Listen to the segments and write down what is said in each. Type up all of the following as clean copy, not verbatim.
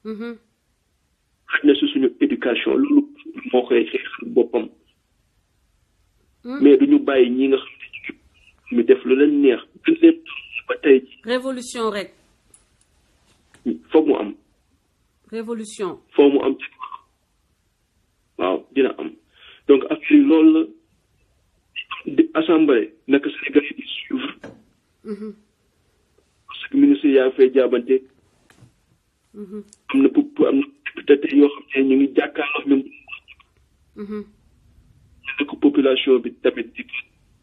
xaj na si suñu éducation loolu moo koy xeexal boppam mais duñu bàyyi ñi nga xam ne ñu def lu leen neex gën leen ba tey révolution rek foog mu am révolution foog mu am ci waaw dina am donc affaire yi loolu la di assemblée naka Sénégal yi di suivre parce que ministre yaa fay jaabante am na député yoo xam ne ñu ngi jàkkaarloo ñoom ñu ko population bi tamit di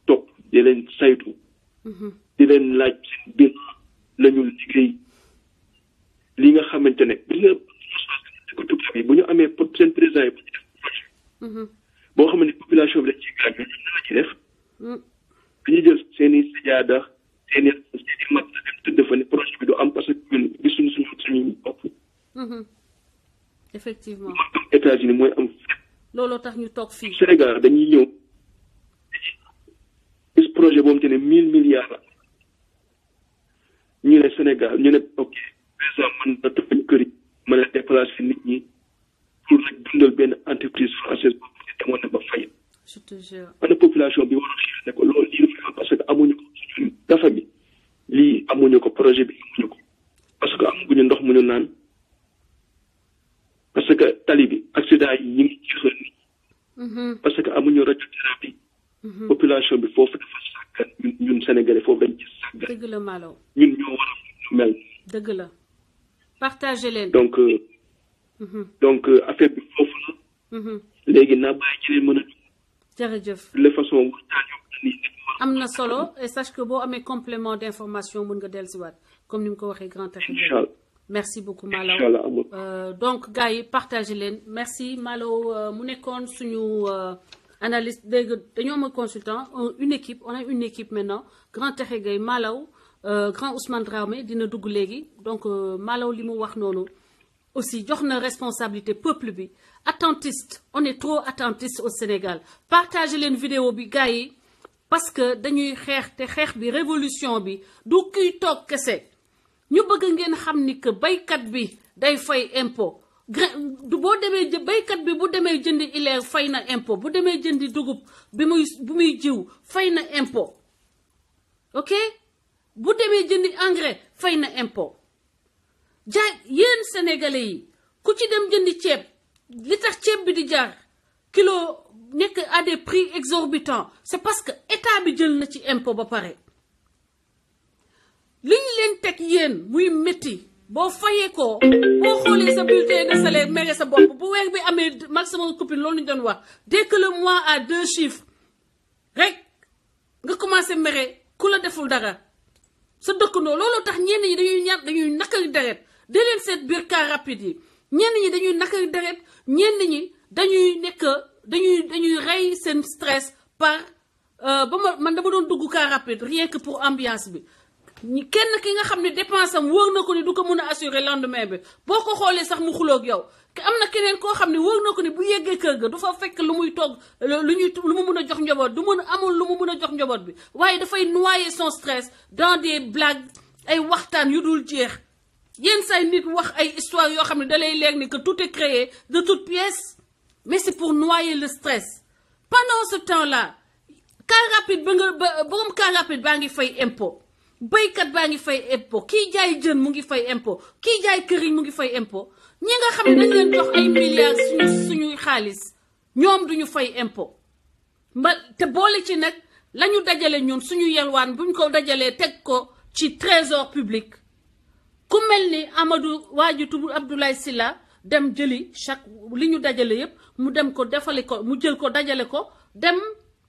topp di leen saytu di leen laaj seen biir lañu liggéey li nga xamante ne bi nga ko tubaab yi bu ñu amee seen président yi bu ñu def boo xam ne population bi dañ ciy gaañ ñun la ci def dañuy jël seen i sajaada seen i mat dem tëdd fa ne projet bi du am parce que ñun gisuñu suñu bopp effectivement États-Unis mooy am looloo tax ñu toog fii Sénégal dañuy ñëw gis projet boobu te ne 1000 milliards la ñu ne Sénégal ñu ne ok président mën na tëj kër yi mën a déplacer nit ñi pour rek dundal benn entreprise française boobu te demoon na ba fay. je te jure ana population bi war a xeex ne ko loolu lii dafa am parce que amuñu ko suñu dafa bi lii amuñu ko projet bi amuñu ko parce que amuñu ndox mu ñu naan parce que tali bi accident yi ñu ngi jeexal nit parce que amuñu radiothérapie population bi foofu dafa sàggan ñun Sénégalais foofu dañ ci sàggan dëgg la Malaw ñun ñoo war a mel dëgg la partagé leen donc affaire bi foofu la léegi naa bàyyi ci leen mën a jërëjëf de façon waxtaan yoo am na solo et sache que boo amee complément d'information mën nga dellusiwaat comme ni mu ko waxee grand théâtre inchallah merci beaucoup Malaw inchallah amul donc gars yi partagé leen merci Malaw mu nekkoon suñu analyste dégg dañoo am consultant une équipe on a une équipe maintenant grand Texe Gueye Malaw grand Ousmane Dramé dina dugg léegi donc Malaw li mu wax noonu aussi jox na responsabilité peuple bi attentiste on est trop attentiste au Sénégal partagé leen vidéo bi gars yi parce que dañuy xeex te xeex bi révolution bi du kuy toog kese ñu bëgg ngeen xam ni que baykat bi day fay impôt boo demee baykat bi bu demee jëndi ileer fay na impôt bu demee jëndi dugub bu muy jiw fay na impôt ok bu demee jëndi engrais fay na impôt jaay yéen sénégalais yi ku ci dem jëndi ceeb li tax ceeb bi di jar kilo nekk à des prix exorbitants c'est parce que état bi jël na ci impôt ba pare li ñu leen teg yéen muy métti boo fayee ko boo xoolee sa bulletin de salaire mere sa bopp bu weer bi amee maximum coupure loolu ñu doon wax dès que le mois a 2 chiffres rek nga commencé mere ku la deful dara sa dëkkandoo looloo tax ñenn ñi dañuy nakari deret dee leen seet biir car rapide yi ñenn ñi dañuy nakari deret ñenn ñi dañuy nekk dañuy rey seen stress par man dama doon dugg car rapide rien que pour ambiance bi kenn ki nga xam ne dépense am wóor na ko ni du ko mën a assurer lendemain bi boo ko xoolee sax mu xuloog yow am na keneen koo xam ne wóor na ko ni bu yeggee kër ga du fa fekk lu muy togg lu mu mën a jox njaboot du mën amul lu mu mën a jox njaboot bi waaye dafay noyer son stress dans des blagues ay waxtaan yu dul jeex yenn say nit wax ay histoire yoo xam ne da lay leer ni que tout est créé de toutes pièces mais c'est pour noyer le stress pendant ce temps-là car rapide borom car rapide baa ngi fay impôt baykat baa ngi fay impôt kii jaay jën mu ngi fay impôt kii jaay këriñ mu ngi fay impôt ñi nga xam ne dañ leen jox ay milliards suñuy xaalis ñoom duñu fay impôt te boole ci nag lañu dajale ñun suñu yelwaan buñ ko dajalee teg ko ci trésor public ku mel ni Amadou waajutu Abdoulaye Sylla dem jëli chaque li ñu dajale yépp mu dem ko defali ko mu jël ko dajale ko dem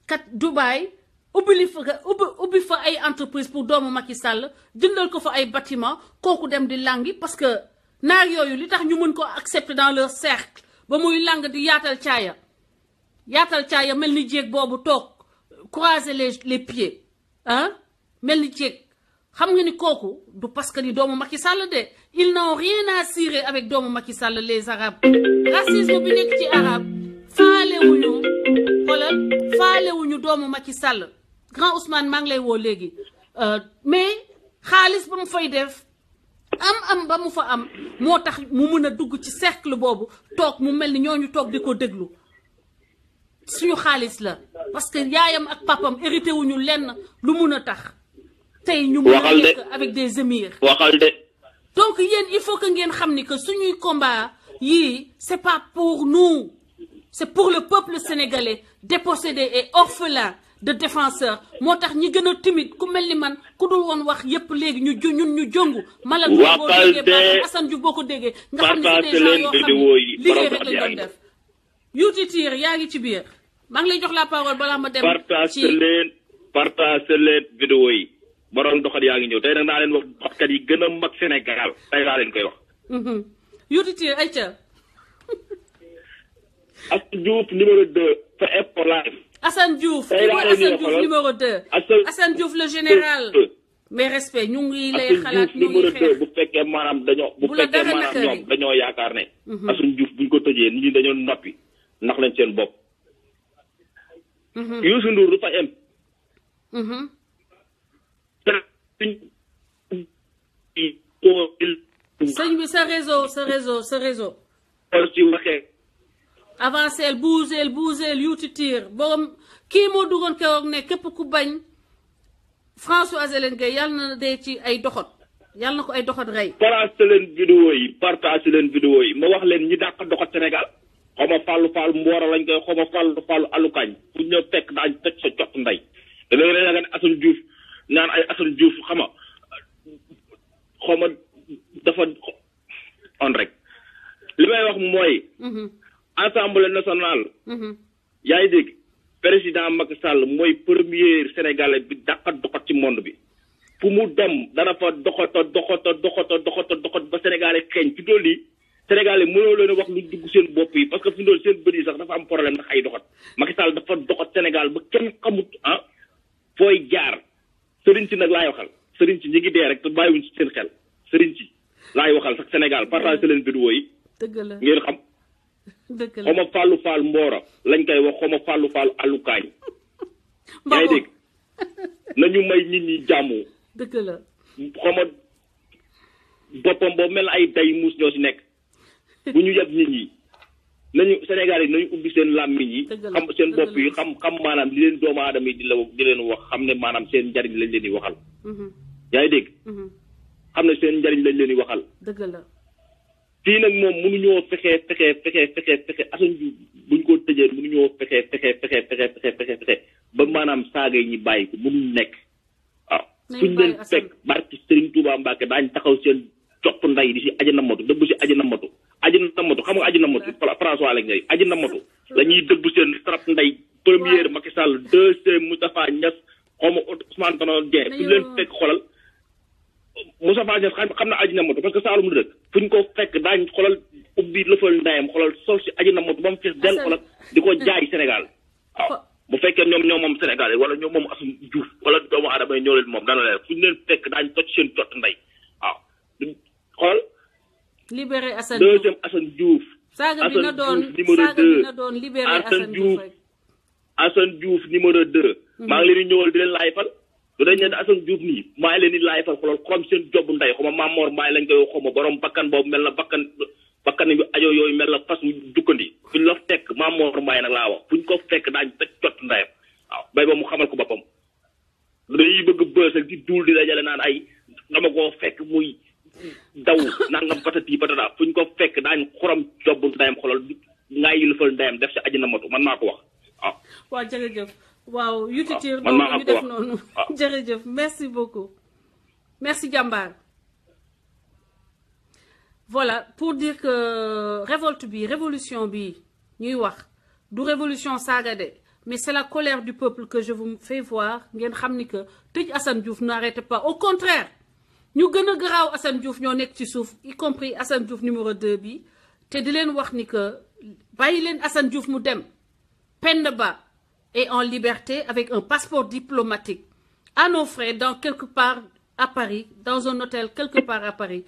kat Dubaï ubbi fa ay entreprise pour doomu Macky Sall jëndal ko fa ay bâtiment kooku dem di langi parce que naar yooyu li tax ñu mën ko accepter dans leur cercle ba muy lang di yaatal caaya mel ni jéeg boobu toog croiser les pieds ah mel ni jéeg xam nga ni kooku du parce que ni doomu Macky Sall de ils n'ont rien à cirer avec doomu Macky Sall les arabes racisme bi nekk ci arabe faalewuñu doomu Macky Sall grand Ousmane maa ngi lay woo léegi mais xaalis ba mu fay def am ba mu fa am moo tax mu mën a dugg ci cercle boobu toog mu mel ni ñooñu toog di ko déglu suñu xaalis la parce que yaayam ak papam hérité wuñu lenn lu mun a tax tey ñu mën a nekk avec des émirs waxal de donc yéen il faut que ngeen xam ni que suñuy combat yii c'est pas pour nous c'est pour le peuple sénégalais dépossédé et orphelin de défenseurs moo tax ñi gën a timide ku mel ni man ku dul woon wax yëpp léegi ñun ñu jongu malal boo déggee baax Assane Diouf boo ko déggee nga xam ne c'est des gens yoo xam ne liggéey rek lañ doon def yuuti tiir yaa ngi ci biir maa ngi lay jox la parole balaa ma dem ci partage leen vidéo yi borom doxat yaa ngi ñëw tey nag naa leen wax doxatkat yi gën a mag Sénégal tey laa leen koy wax yuuti tiir ay ca Assane Diouf numéro 2 fa Epo Live Assane Diouf numéro 2 Assane Diouf le général mais respect ñu ngi lay xalaat ñu ngi xeex bu fekkee maanaam ñoom dañoo yaakaar ne Assane Diouf buñ ko tëjee nit ñi dañoo noppi ndax lañ seen bopp Youssou Ndour du fa em sëñ bi sa réseau ci waxee avancel bougeel yuuti tiir borom kii moo duggoon keroog ne képp ku bañ François Hélène Gueye yàlla na dee ci ay doxot yàlla na ko ay doxot rey partage leen vidéo yi ma wax leen ñi dàq doxot Sénégal xaw ma Fall Mboora lañ koy xaw ma Fall alukañ fu ñëw fekk daañ tëj sa jot ndey da léegi rek nga ne Assane Diouf naan ay Assane Diouf xama xaw ma dafa on rek li may wax mooy Assemblée nationale yaa ngi dégg président Macky Sall mooy premier sénégalais bi dàqa doxat ci monde bi fu mu dem dana fa doxat ba sénégalais xeeñ fi dool yi sénégalais mënoo leen a wax lu dugg seen bopp yi parce que fi dool seen bët yi sax dafa am problème ndax ay doxat Macky Sall dafa doxat Sénégal ba kenn xamut fooy jaar sëriñ si nag laay waxal sëriñ si ñi ngi dee rek te bàyyiwuñ ci seen xel sëriñ si laay waxal sax Sénégal partage leen vidéo yi ngeen xam xaw ma Fall Mboora lañ koy wax xaw ma Fall alukaañ yaa ngi dégg nañu may nit ñi jàmm dëgg la xaw ma boppam boobu mel ay day muus ñoo si nekk bu ñu yeb nit ñi nañu Sénégal yi nañu ubbi seen làmmiñ yi xam seen bopp yi xam maanaam li leen doomu aadama yi di leen wax xam ne maanaam seen njariñ lañ leen di waxal yaa ngi dégg xam ne seen njariñ lañ leen di waxal dëgg la fii nag moom mënuñoo fexe Assane Diouf buñ ko tëjee mënuñoo fexe ba maanaam saaga yi ñi bàyyi ko mënuñ nekk waaw fuñ leen fekk barki Serigne Touba Mbacke daañ taxaw seen copp nday di si aji namatu dëbb si aji namatu xam nga aji namatu François lañ ngay aji namatu la ñuy dëbb seen trap nday première Macky Sall deuxième Moustapha Niass xaw ma Ousmane Tanor Dieng fuñ leen fekk xolal Moustapha Niass xam na aji namatu parce que Saalum la dëkk fuñ ko fekk daañ xolal ubbi lëfal ndayam xolal sol si aji namatu ba mu fees del xolal di ko jaay Sénégal waaw bu fekkee ñoom moom Sénégal wala ñoom moom Assane Diouf wala doomu aadama yi ñoo leen moom dana leen fu ñu leen fekk daañ toj seen jot ndey waaw xool libéré Assane Diouf deuxième Assane Diouf saaga bi na doon libéré Assane Diouf Assane Diouf numéro 2 maa ngi leen di ñëwal di leen laay fal lu dañ ne Assane Diouf nii maa ngi leen di laay fal xoolal xorom seen job ndey xaw ma Mamor Mbaye lañ koy xaw ma borom bakkan boobu mel na bakkan yu ajo yooyu mel na fas mu dukkandi fuñ la fekk Mamor Mbaye nag laa wax fuñ ko fekk daañ tëj jot ndeyam waaw bay ba mu xamal ko boppam dañuy bëgg bës ak di duul di dajale naan ay dama koo fekk muy daw nangam patati patata fuñ ko fekk daañ xorom job ndeyam xolal ngaa yilifal ndeyam def si aji na matu man maa ko wax waaw waaw jërëjëf waaw yutitir donc ñu def noonu jërëjëf merci beaucoup merci jàmbaar voilà pour dire que révolution bi ñuy wax du révolution saaga de mais c'est la colère du peuple que je vous fais voir ngeen xam ni que tëj Assane Diouf n'arrête pas au contraire ñu gën a garaaw Assane Diouf ñoo nekk ci suuf y compris Assane Diouf numéro 2 bi te di leen wax ni que bàyyi leen Assane Diouf mu dem Penda Ba est en liberté avec un passeport diplomatique à nos frais dans quelque part à Paris dans un hôtel quelque part à Paris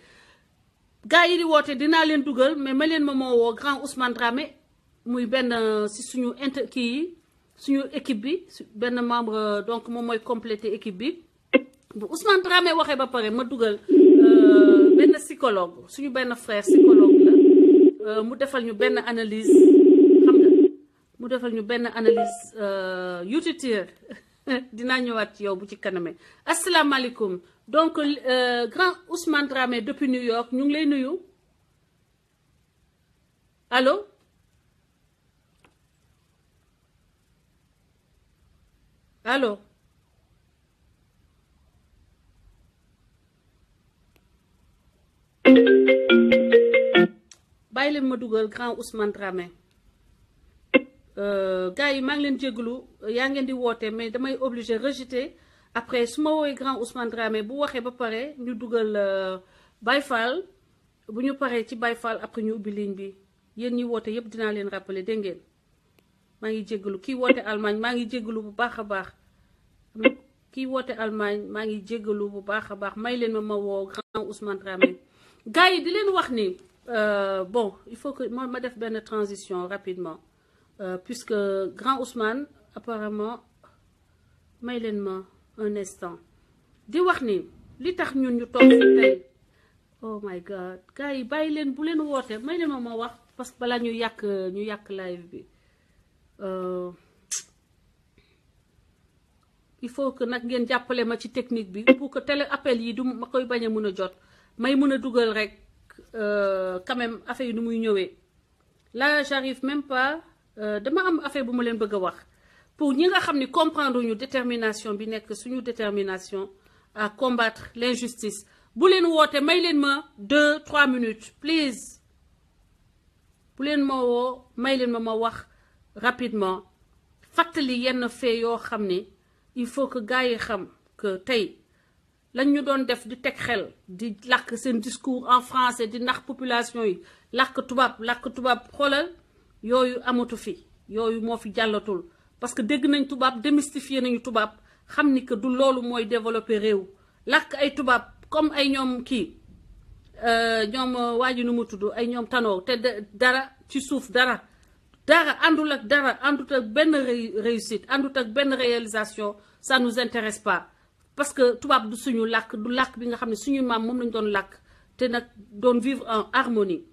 gars yi di woote dinaa leen dugal mais ma leen ma moo woo grand Ousmane Dramé muy benn si suñu suñu équipe bi benn membre donc moom mooy compléter équipe bi bu Ousmane Dramé waxee ba pare ma dugal benn psychologue suñu benn frère psychologue la mu defal ñu benn analyse xam nga mu defal ñu benn analyse utile dinaa ñëwaat ci yow bu ci kaname asalaamaaleykum donc grand Ousmane Dramé depuis New York ñu ngi lay nuyu allo allo bàyyi leen ma dugal grand Ousmane Dramé gars yi maa ngi leen jégalu yaa ngeen di woote mais damay obligé rejeter après su ma woowee grand Ousmane Dramé bu waxee ba pare ñu dugal Baye Fall bu ñu paree ci Baye Fall après ñu ubbi ligne bi yéen ñi woote yëpp dinaa leen rappeler dégg ngeen maa ngi jégalu kii woote Allemagne maa ngi jégalu bu baax a baax kii woote Allemagne maa ngi jégalu bu baax a baax may leen ma woo grand Ousmane Dramé gars yi di leen wax ni bon il faut que ma def benn transition rapidement puisque grand Ousmane apparemment may leen ma un instant di wax ni li tax ñun ñu toog fi tey oh my god gars yi bàyyi leen bu leen woote may leen ma wax parce que balaa ñu yàq live bi il faut que nag ngeen jàppale ma ci technique bi pour que télé appel yi du ma koy bañ a mën a jot may mën a dugal rek quand même affaire yi nu muy ñëwee là j'arrive même pas dama am affaire bu ma leen bëgg a wax pour ñi nga xam ni comprendre ñu détermination bi nekk suñu détermination à combattre l'injustice bu leen woote may leen ma 2-3 minutes please bu leen ma woo may leen ma wax rapidement fàttali yenn fait yoo xam ni il faut que gars yi xam que tey lañ ñu doon def di teg xel di làkk seen discours en français di nax population yi làkk tubaab xoolal yooyu amatu fi yooyu moo fi jàllatul parce que dégg nañ tubaab démystifier nañu tubaab xam ni que du loolu mooy développer réew làkk ay tubaab comme ay ñoom kii ñoom waa ji nu mu tudd ay ñoom tanoo te dara ci suuf dara àndul ak dara àndut ak benn réussite àndut ak benn réalisation ça nous intéresse pas parce que tubaab du suñu làkk du làkk bi nga xam ne suñu maam moom lañu doon làkk te nag doon vivre en harmonie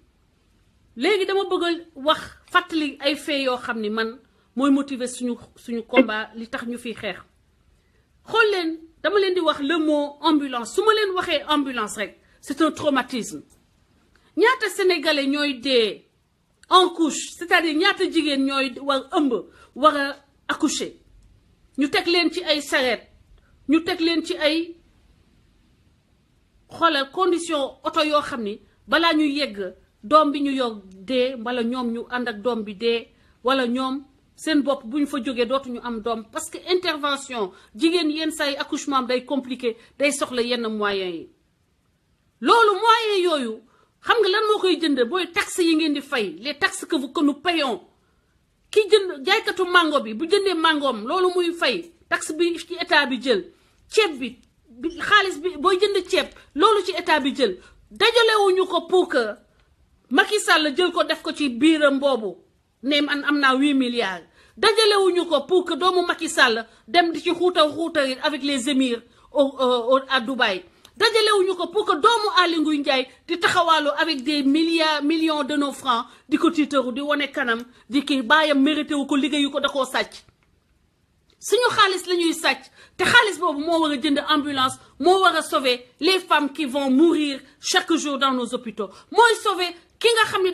léegi dama bëgg a wax fàttali ay fait yoo xam ni man mooy motiver suñu combat li tax ñu fiy xeex xool leen dama leen di wax le mot ambulance su ma leen waxee ambulance rek c'est un traumatisme ñaata sénégalais ñooy dee en couche c'est-à-dire ñaata jigéen ñooy war ëmb war a accoucher ñu teg leen ci ay sareet ñu teg leen ci ay xoolal condition oto yoo xam ni balaa ñu yegg doom bi ñu yor dee wala ñoom ñu ànd ak doom bi dee wala ñoom seen bopp bu ñu fa jógee dootuñu am doom parce que intervention jigéen yenn saa yi accouchement day compliqué day soxla yenn moyens yi loolu moyens yooyu xam nga lan moo koy jënd booy taxes yi ngeen di fay les taxes que nous payons ki jënd jaaykatu mango bi bu jëndee mangoom loolu muy fay taxe bi ci état bi jël ceeb bi xaalis bi booy jënd ceeb loolu ci état bi jël dajalewuñu ko pour que Macky Sall jël ko def ko ci biiram boobu ne man am naa 8 milliards dajalewuñu ko pour que doomu Macky Sall dem di ci xuutar avec les émirs à Dubaï dajalewuñu ko pour que doomu Aly Ngouille Ndiaye di taxawaalu avec des millions de nos francs di ko tiitaru di wane kanam di kii baayam mérité wu ko liggéeyu ko da koo sàcc suñu xaalis la ñuy sàcc te xaalis boobu moo war a jënd ambulance moo war a sauver les femmes qui vont mourir chaque jour dans nos hôpitaux mooy sauver ki nga xam ne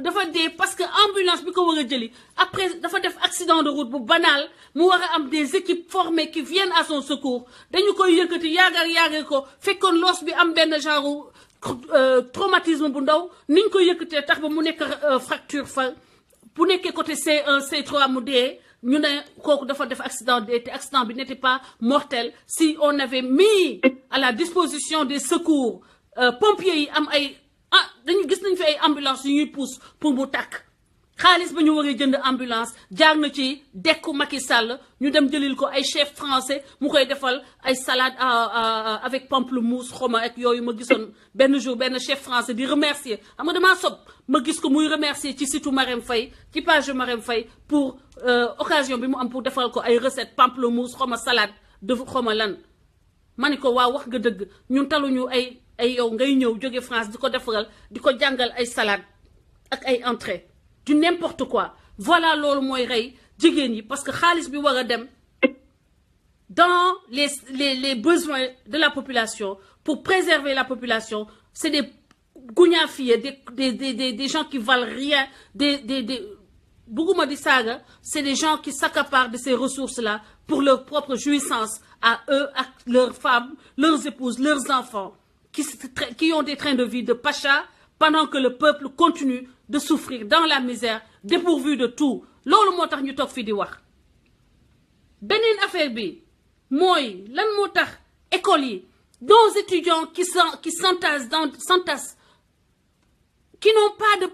dafa dee parce que ambulance bi ko war a jëli après dafa def accident de route bu banal mu war a am des équipes formées qui viennent à son secours dañu koy yëkkati yaagar ko fekkoon loos bi am benn genre traumatisme bu ndaw niñ koy yëkkatee tax ba mu nekk fracture fa bu nekkee côté C1 C3 mu dee ñu ne kooku dafa def accident dee te accident bi n'était pas mortel si on avait mis à la disposition des secours pompiers yi am ay dañu gis nañ fi ay ambulance yu ñuy pousse pour mu tàkk xaalis ba ñu waree jënd ambulance jaar na ci dekku Macky Sall ñu dem jëlil ko ay chef français mu koy defal ay salade avec pamplemousse xoma ak yooyu ma gisoon benn jour benn chef français di remercier xam nga damaa sob ma gis ko muy remercier ci site Marème Faye ci page Marème Faye pour occasion bi mu am pour defal ko ay recette pamplemousse xoma salade de xoma lan ma ni ko waaw wax nga dëgg ñun taluñu ay ay yow ngay ñëw jóge France di ko defaral di ko jàngal ay salade ak ay entrée du n'importe quoi voilà loolu mooy rey jigéen yi parce que xaalis bi war a dem dans les besoins de la population pour préserver la population c'est des gougnafiers des gens qui valent rien Bougouma di Saga, c'est des gens qui s'accaparent de ces ressources-là pour leur propre jouissance à eux, à leurs femmes, leurs épouses, leurs enfants, qui ont des trains de vie de pacha pendant que le peuple continue de souffrir dans la misère, dépourvu de tout. Lolo motax ñu tok fi di wax. Benen affaire bi moy lan motax école yi nos étudiants qui s'entassent qui n'ont pas de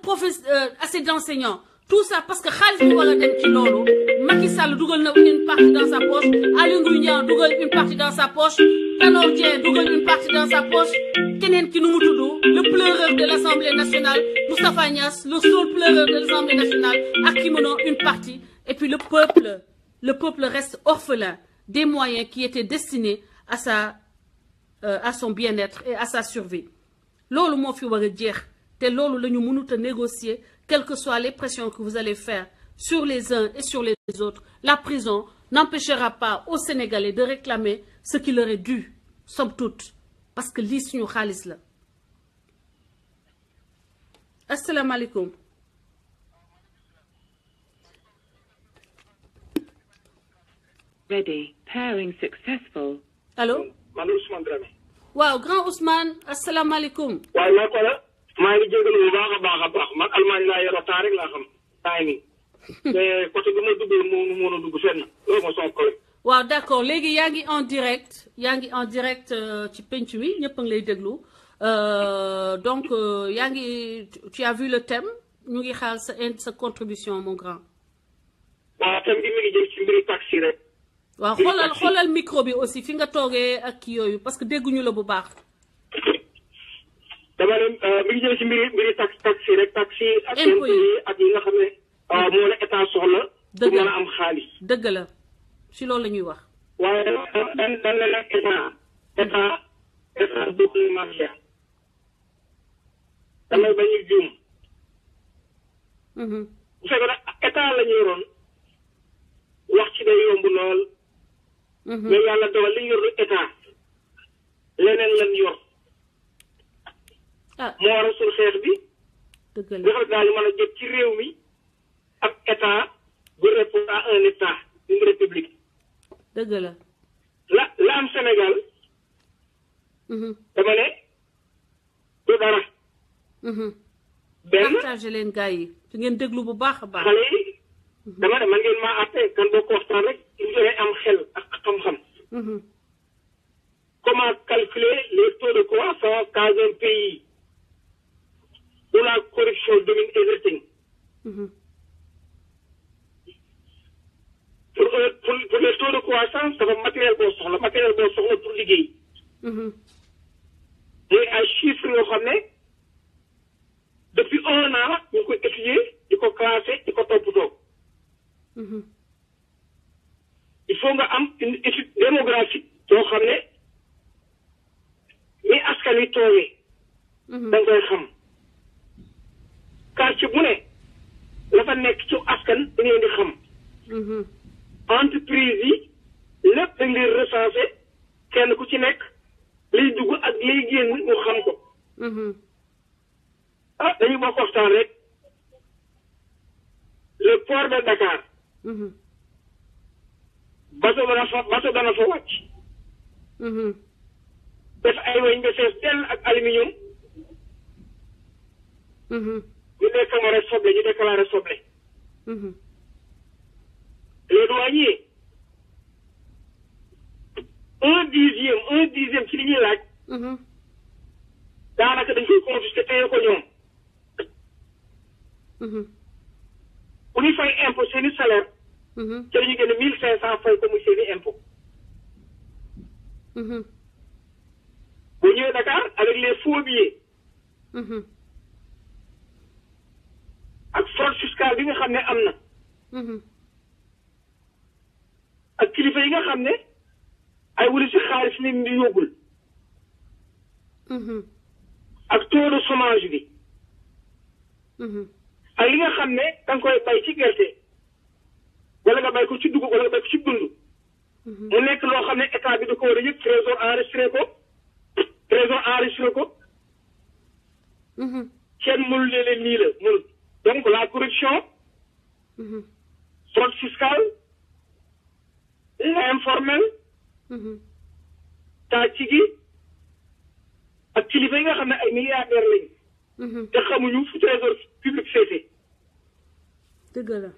assez d'enseignants. Tout ça parce que Khalis bi wala dem ci lolu Macky Sall dougal na une partie dans sa poche Aly Ngouille Ndiaye dougal une partie dans sa poche Tanor Dieng dougal une partie dans sa poche keneen ki nu mu tudd le pleureur de l'Assemblée nationale Moustapha Niasse le seul pleureur de l'Assemblée nationale ak Kimono une partie et puis le peuple reste orphelin des moyens qui étaient destinés à son bien-être et à sa survie lolu mo fi wara jeex té lolu lañu mënut a négocier. Quelles que soient les pressions que vous allez faire sur les uns et sur les autres, la prison n'empêchera pas aux Sénégalais de réclamer ce qui leur est dû, somme toute. Parce que lii suñu xaalis la. Assalamu alaikum. Ready. Pairing successful. Allô? Man Ousmane Dramé. Waaw, grand Ousmane, assalamu alaikum. waaye maa ko la maa ngi jégalu bu baax a baax man Allemagne laa yoroo temps rek laa xam timing mais côté bi ma duggee moo a dugg fenn loolu mooy son problème. waaw d'accord léegi yaa ngi en direct ci penc mi ñëpp a ngi lay déglu donc tu as vu le thème ñu ngi xaar sa contribution mon grand. waaw thème bi mi ngi jëm ci mbiri taxi rek. waaw xoolal micro bi aussi fi nga toogee ak kii yooyu parce que dégguñu la bu baax. dama ne mi ngi jëm ci mbiri taxi rek taxi ak impôt yi ak yi nga xam ne moo la état soxla pour mën a am xaalis dëgg la si loolu la ñuy wax waaye dan la nag état bokk marché damay bañu juum bu fekkee nag état la ñu yoroon wax ci day yomb lool mais yàlla dogal li ñu yor lu état leneen lan yor moo war a sul xeex bi dëgg la nga xam ne daal mën a jot ci réew mi ak état bu répondre à un état une république dëgg la la am Sénégal dama ne du dara benn partagé leen gars yi su ngeen déglu bu baax a baax xale yi dama ne man ngeen maa àtte kan boo ko waxtaan rek il faut am xel ak xam-xam comment calculer les taux de croissance dans un pays où la corruption domine everything. Pour les taux de croissance, ça va matériel boo soxla pour liggéey. muy ay chiffres yoo xam ne depuis 1 an ñu koy étudier di ko classer di ko toppatoo. il faut nga am une étude démographique yoo xam ne ni askan wi toogee. da nga koy xam. quartier bu ne la fa nekk ci askan da ngeen di xam. entreprise yi lépp dañ leen recensé kenn ku ci nekk liy dugg ak liy génn ñu xam ko. dañuy bokk waxtaan rek le port de Dakar. bateau dana fa wàcc. def ay weñ nga fees dell ak aluminium. ñu déclaré soble. Les douaniers 1/10 ci li ñuy laaj. daanaka dañ koy confisqué téye ko ñoom. bu ñuy fay impôt seeni salaire. ci la ñu génne 1500 fay ko muy seeni impôt. bu ñëwee Dakar avec les faux billets. ak fraude fiscale bi nga xam ne am na. ak kilifa yi nga xam ne ay wuli si xaalis ni di yóbbul. taux de chômage bi ak li nga xam ne da nga koy bay ci gerte wala nga bay ko ci dugub wala nga bay ko ci dund mu nekk loo xam ne état bi da ko war a yëg trésor enregistré ko kenn mënul leen nii la mënul donc la corruption fraude fiscale l'informel càcc gi ak kilifa yi nga xam ne ay milliardaires lañu te xamuñu fu trésor public féete dëgg la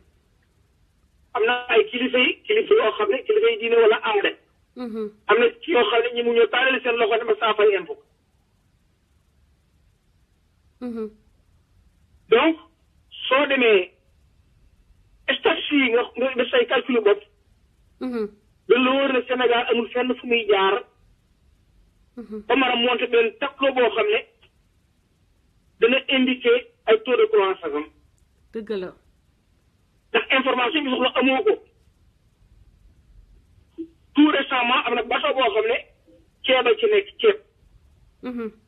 am na ay kilifa yoo xam ne kilifa yi diine wala aada am na ci yoo xam ne ñi mu ñëw taalale seen loxo ne ma saa fay impôt donc soo demee statistiques yi nga def say calcul bopp dañ la wóor ne Sénégal amul fenn fu muy jaar ba mën a monté benn tableau boo xam ne dana indiqué ay taux de croissance am dëgg la ndax information bi soxla amoo ko tout récemment am na bateau boo xam ne ceeb a ci nekk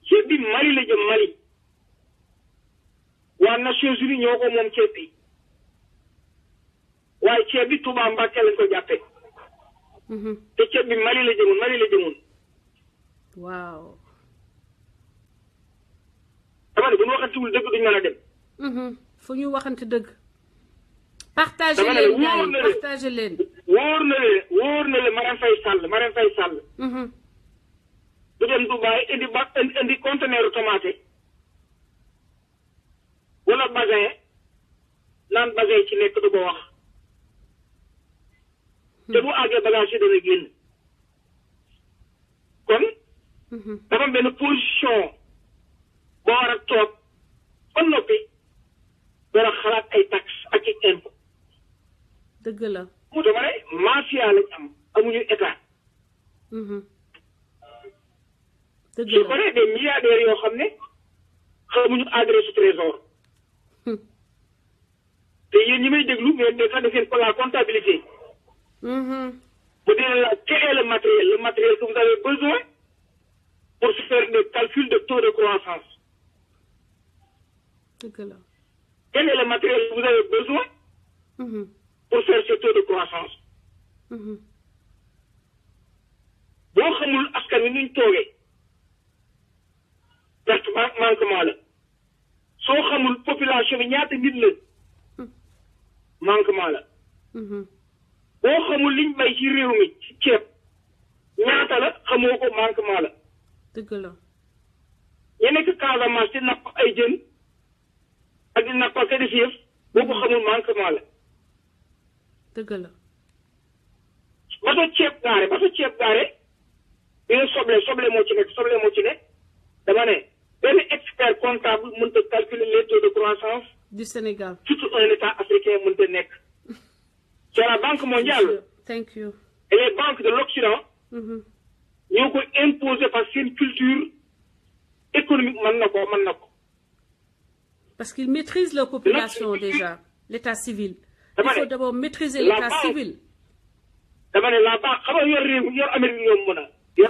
ceeb bi Mali la jëm Mali waa Nations Unies ñoo ko moom ceeb bi waaye ceeb bi Touba Mbàkke lañ ko jàppee te ceeb bi Mali la jëmoon waaw dama ne bu ñu waxantewul dëgg duñ mën a dem fu ñu waxante dëgg partagé leen gars yi partagé leen wóor na le Marème Faye Sall du dem Dubaï indi conteneur tomate wala basin naan basin ci nekk du ko wax te bu àggee bagage yi dana génn kon dafa benn position boo war a toog ba noppi war a xalaat ay taxes ak i impôt dëgg la mu dama ne mafia lañ am amuñu état dëgg je la connais des milliardaires yoo xam ne xamuñu adresse trésor te yéen ñi may déglu ngeen ne sax def ko la comptabilité bu dee la quel est le matériel que vous avez besoin pour faire des calculs de taux de croissance dëgg la quel est le matériel que vous avez besoin pour faire ce taux de croissance boo xamul askan wi nuñ toogee perte manquement la soo xamul population bi ñaata nit la manquement la boo xamul liñ bay ci réew mi ci ceeb ñaata la xamoo ko manquement la dëgg la ña nekk Casamance di napp ay jën ak di napp ak def yëf boo ko xamul manquement la dëgg la bato ceeb gaare bi nga soble moo ci ne dama ne benn expert comptable mënut a calculer les taux de croissance du Sénégal surtout un état africain mënut a nekk c'est la banque mondiale thank you et les banques de l'Occident ñoo ko imposer par seen culture économique mën na ko parce qu'ils maîtrisent leur population déjà l'état civil il faut d'abord maîtriser l'état civil dama ne la banque xam nga yor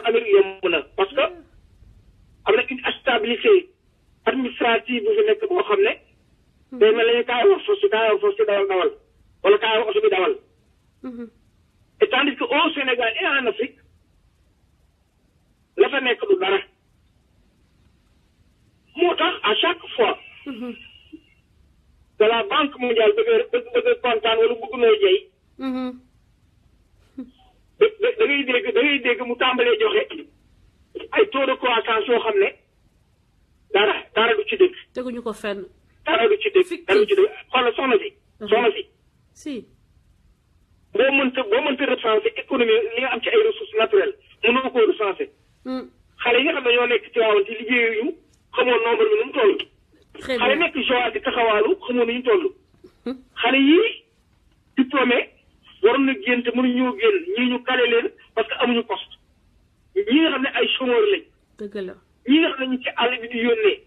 Amérique yomb na parce que am na une stabilité administrative bu fi nekk boo xam ne day mel ne kaay wax foofu dawal wala kaay wax oto bi dawal et tandis que au Sénégal et en Afrique la fa nekk du dara moo tax à chaque fois que la banque mondiale bëgg kontaan wala bëgg noo jey da ngay dégg mu tàmbalee joxe ay taux de croissance yoo xam ne dara du ci dëgg. teguñu ko fenn. dara du ci dëgg xoolal soxna si. boo mënta recenser économie li nga am ci ay ressources naturelles mënoo koo recenser. xale yi nga xam ne ñoo nekk ci waawoon ci liggéeyu xamoo nombre bi nu mu toll. très bien xale nekk Joal di taxawaalu xamoo nu ñu toll. xale yii diplômé waroon na génn te mënuñoo génn ñii ñu kale leen parce que amuñu poste ñi nga xam ne ay chômeurs lañ. dëgg la ñi nga xam ne ñu ci àll bi di yónnee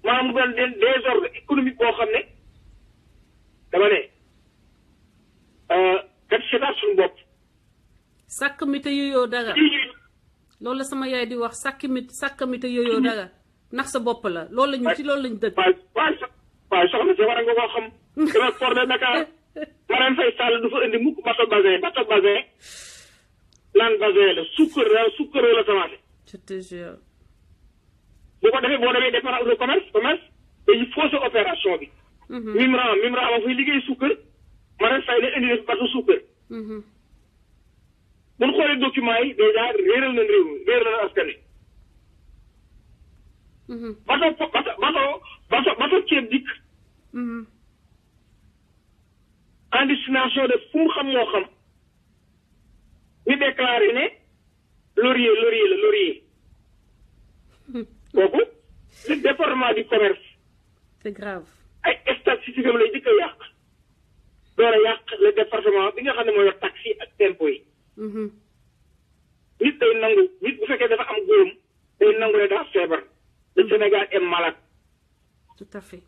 maanaam mu doon désordre économique boo xam ne dama ne kat seetaat suñu bopp. sàkk mi te yooyoo dara loolu la sama yaay di wax sàkk mi te yooyoo dara. nax sa bopp la loolu lañu ci loolu lañu dëgg. waaye soxna si war nga koo xam. dama port de Dakar Marème Faye Sall du fa indi mukk bateau basin naan basin la sukkar la tomate. je te jure. bu ko defee boo demee département de commerce dañuy faussé opération bi. Mimran ma fay liggéey sukkar Marème Faye ne indi def bateau sukkar. bu ñu xoolee documents yi dèjà réeral nañ réew mi réeral nañ askan wi. bateau ceeb dikk. en destination de fu mu xam moo xam. ñu déclaré ne laurier. kooku le département du commerce. c'est grave. ay statistiques am lay jëkk a yàq. door a yàq le département bi nga xam ne mooy yor taxi ak tempo yi. nit day nangu nit bu fekkee dafa am góom day nangu ne daa feebar. le Sénégal est malade. tout à fait.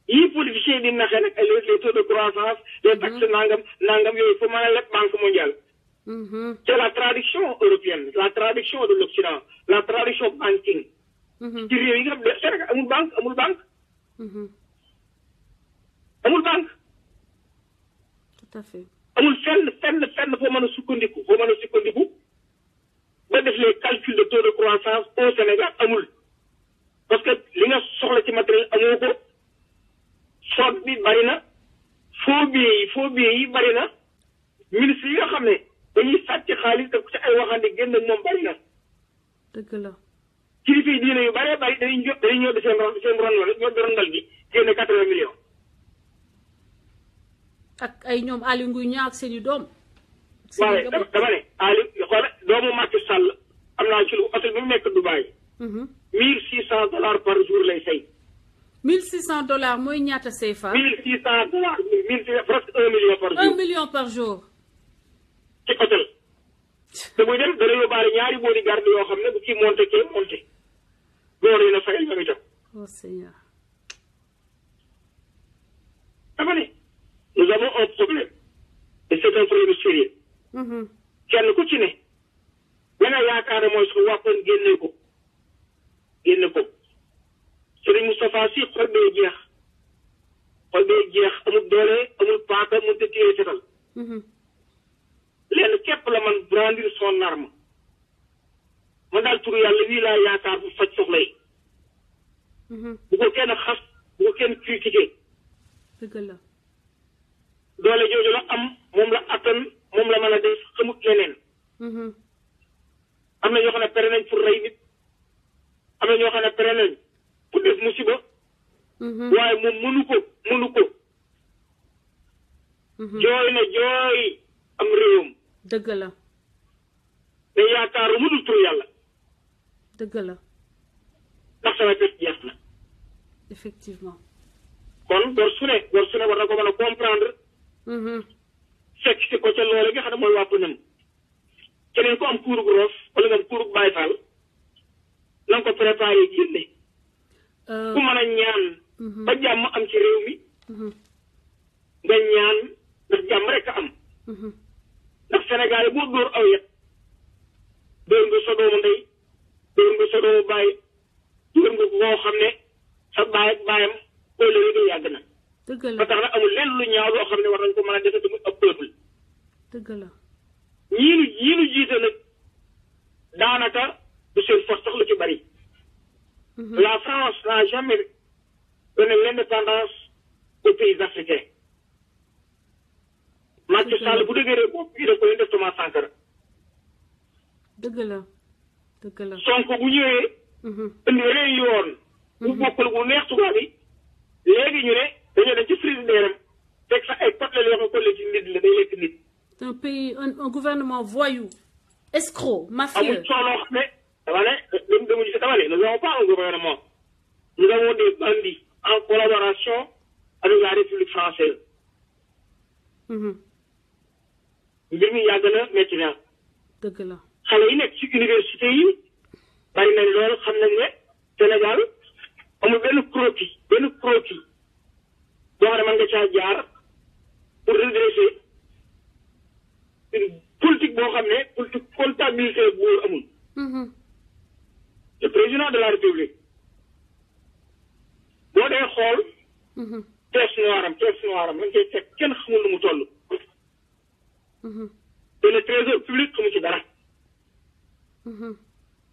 yii politiciens di naxee nag ay les taux de croissance les taxes nangam yooyu fu mën a leb banque mondiale. c'est la tradition européenne la tradition de l'Occident la tradition banking. ci réew yi nga xam ne Sénégal amul banque. tout à fait. amul fenn foo mën a sukkandiku ba def les calculs de taux de croissance au Sénégal amul parce que li nga soxla ci matériel amoo ko solde bi bari na faux billets yi bari na ministre yi nga xam ne dañuy sàcc xaalis def ko ci ay waxande génn ak moom bari na. dëgg la. kilifa yi diine yu bari dañuy ñëw di seen rondal bi génne 80 millions. ak ay ñoom Aliou Ngouille Niang ak seen i doom. waaye dama ne Aliou xoolal doomu Macky Sall am naa ci lu hôtel bi mu nekk Dubaï. $1,600 par jour lay fay. $1,600 mooy ñaata CFA. $1,600 presque 1 million par jour. 1 million par jour. ci hôtel. te muy dem dana yóbbaale ñaari bodyguard yoo xam ne bu kii monté kee monté. loolu la fayal ñoom itam. oh Seigneur. dama ne nous avons un problème. et c'est un problème sérieux. kenn ku ci ne. la nga yaakaar ne mooy su wàppoon génne ko. Serigne Moustapha Sy xol bee jeex amul doole amul paaka mënut a téye fetal. lenn képp la man brandir son arme. man daal turu yàlla wii laa yaakaar bu faj soxla yi. bu ko kenn xas bu ko kenn critiqué. dëgg la. doole jooju la am moom la attan moom la mën a def xamut leneen. am na ñoo xam ne pere nañ pour rey nit. am na ñoo xam ne pere nañ pour def musiba. waaye moom mënu ko. jooy na jooy am réewam. dëgg la. te yaakaaru mu dul turu yàlla. dëgg la. ndax sama bés jeex na. effectivement. kon gor su ne war na ko mën a comprendre. fekk si ko ca loole nga xam ne mooy wàpp nam keneen ko am kuurug roos wala nga am kuurug Baay Faal na nga ko préparé génne. ku mën a ñaan. ba jàmm am ci réew mi. nga ñaan ndax jàmm rek a am. ndax Sénégal boo dóor aw yet dóor nga sa doomu ndey dóor nga sa doomu baay dóor nga koo xam ne sa baay ak baayam kóol rek yàgg na. dëgg la ba tax na amul lenn lu ñaaw loo xam ne war nañ ko mën a defee muy ab peuple. dëgg la. ñii nu jiite nag daanaka du seen force sax lu ci bari. La France n'a jamais donné l'indépendance aux pays africains. Macky Sall bu dëgëree bopp bii daf koy def Thomas Sankara. dëgg la. Sonko bu ñëwee. indi yeneen yoon. bu bokkul bu neex tubaab bi léegi ñu ne dañoo dem ci frigidaire am teg sax ay côtelets yoo xam ne collé ci nit la day lekk nit. c'est un pays un gouvernement voyou escroc mafieux. amul solo xam ne dama ne nous n'avons pas un gouvernement. nous avons des bandits en collaboration avec la République française. mbir mi yàgg na métti na. dëgg la. xale yi nekk ci université yi bari nañ loolu xam nañ ne Sénégal amul benn croquis boo xam ne mën nga caa jaar pour redresser une politique boo xam ne politique comptabilité bu wóor amul. le président de la république boo dee xool caisse noire am lañ koy teg kenn xamul nu mu toll te le trésor public xamu ci dara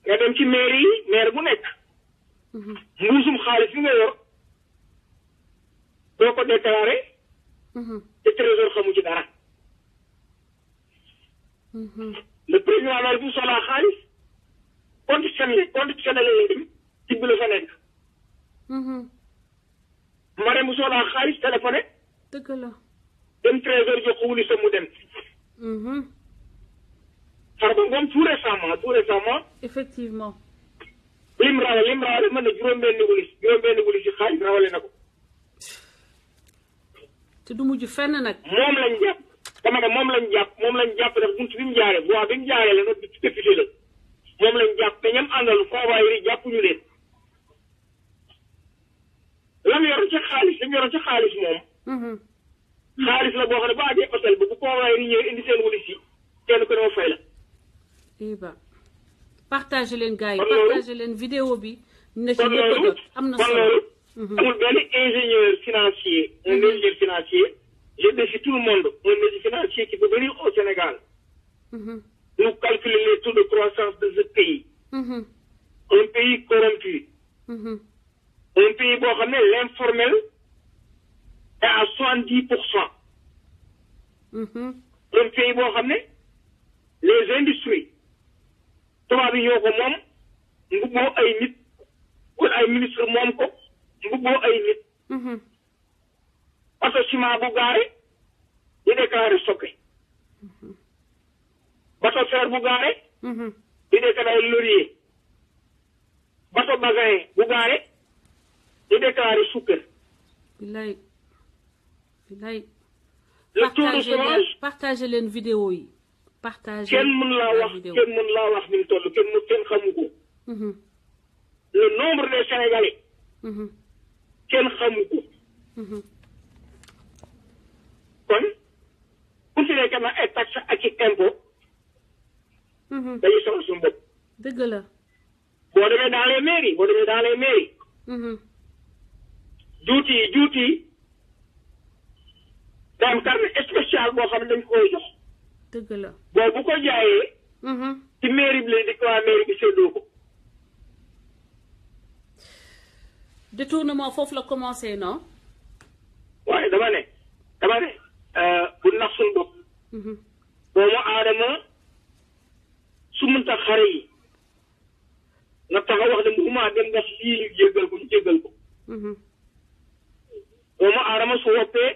nga dem ci maire yi maire bu nekk mbuusum xaalis bi nga yor doo ko déclaré te trésor xamu ci dara le président de la république soxlaa xaalis constitutionnel lay dem ci bi la fa nekk Marème bu soxlaa xaalis téléphoné dëgg la dem trésor jox ko wuli sa mu dem Farba Ngom tout récemment effectivement lim rawale mën na juróom-benni wuli si xaalis rawale na ko te du mujj fenn nag moom lañ jàpp dama ne moom lañ jàpp ndax bunt bi mu jaaree voie bi mu jaaree la nag député la moom lañ jàpp te ñam àndal convoyeur yi jàppuñu leen lam yoroon ci xaalis moom xaalis la boo xam ne ba àggee hôtel ba bu convoyeur yi ñëwee indi seen wulis yi kenn ko dama fay la iba partagé leen gars yi partagé leen vidéo bi na ci ñëpp am na solo amul benn ingénieur financier je défie tout le monde un ingénieur financier qui peut venir au Sénégal nous calculer les taux de croissance de ce pays un pays corrompu un pays boo xam ne l'informel est à 70%. Un pays boo xam ne les industries tubaab yi ñoo ko moom mbubboo ay nit wala ay ministre moom ko mbubboo ay nit parce que ciment bu gaare di déclaré stocké bateau fer bu gaare di déclaré laurier bateau basin bu gaare di déclaré suukar bilaay le taux de chômage partagé leen vidéo yi partagé kenn mën laa wax ni mu toll kenn xamu ko le nombre des Sénégalais kenn xamu ko kon ku ci nekk na ay taxe ak i impôt dañuy soxla suñu bopp dëgg la boo demee dans les mairies juuti day am carnet spécial boo xam ne dañ koy jox dëgg la boo bu ko jaayee ci mairie bi lay di waa mairie bi séddoo ko détournement foofu la commencé non waaye dama ne bu nax suñu bopp doomu aadama su mënta xare yi nga taxaw wax ne mënuma dem ndax lii ñu jéggal ko doomu aadama su woppee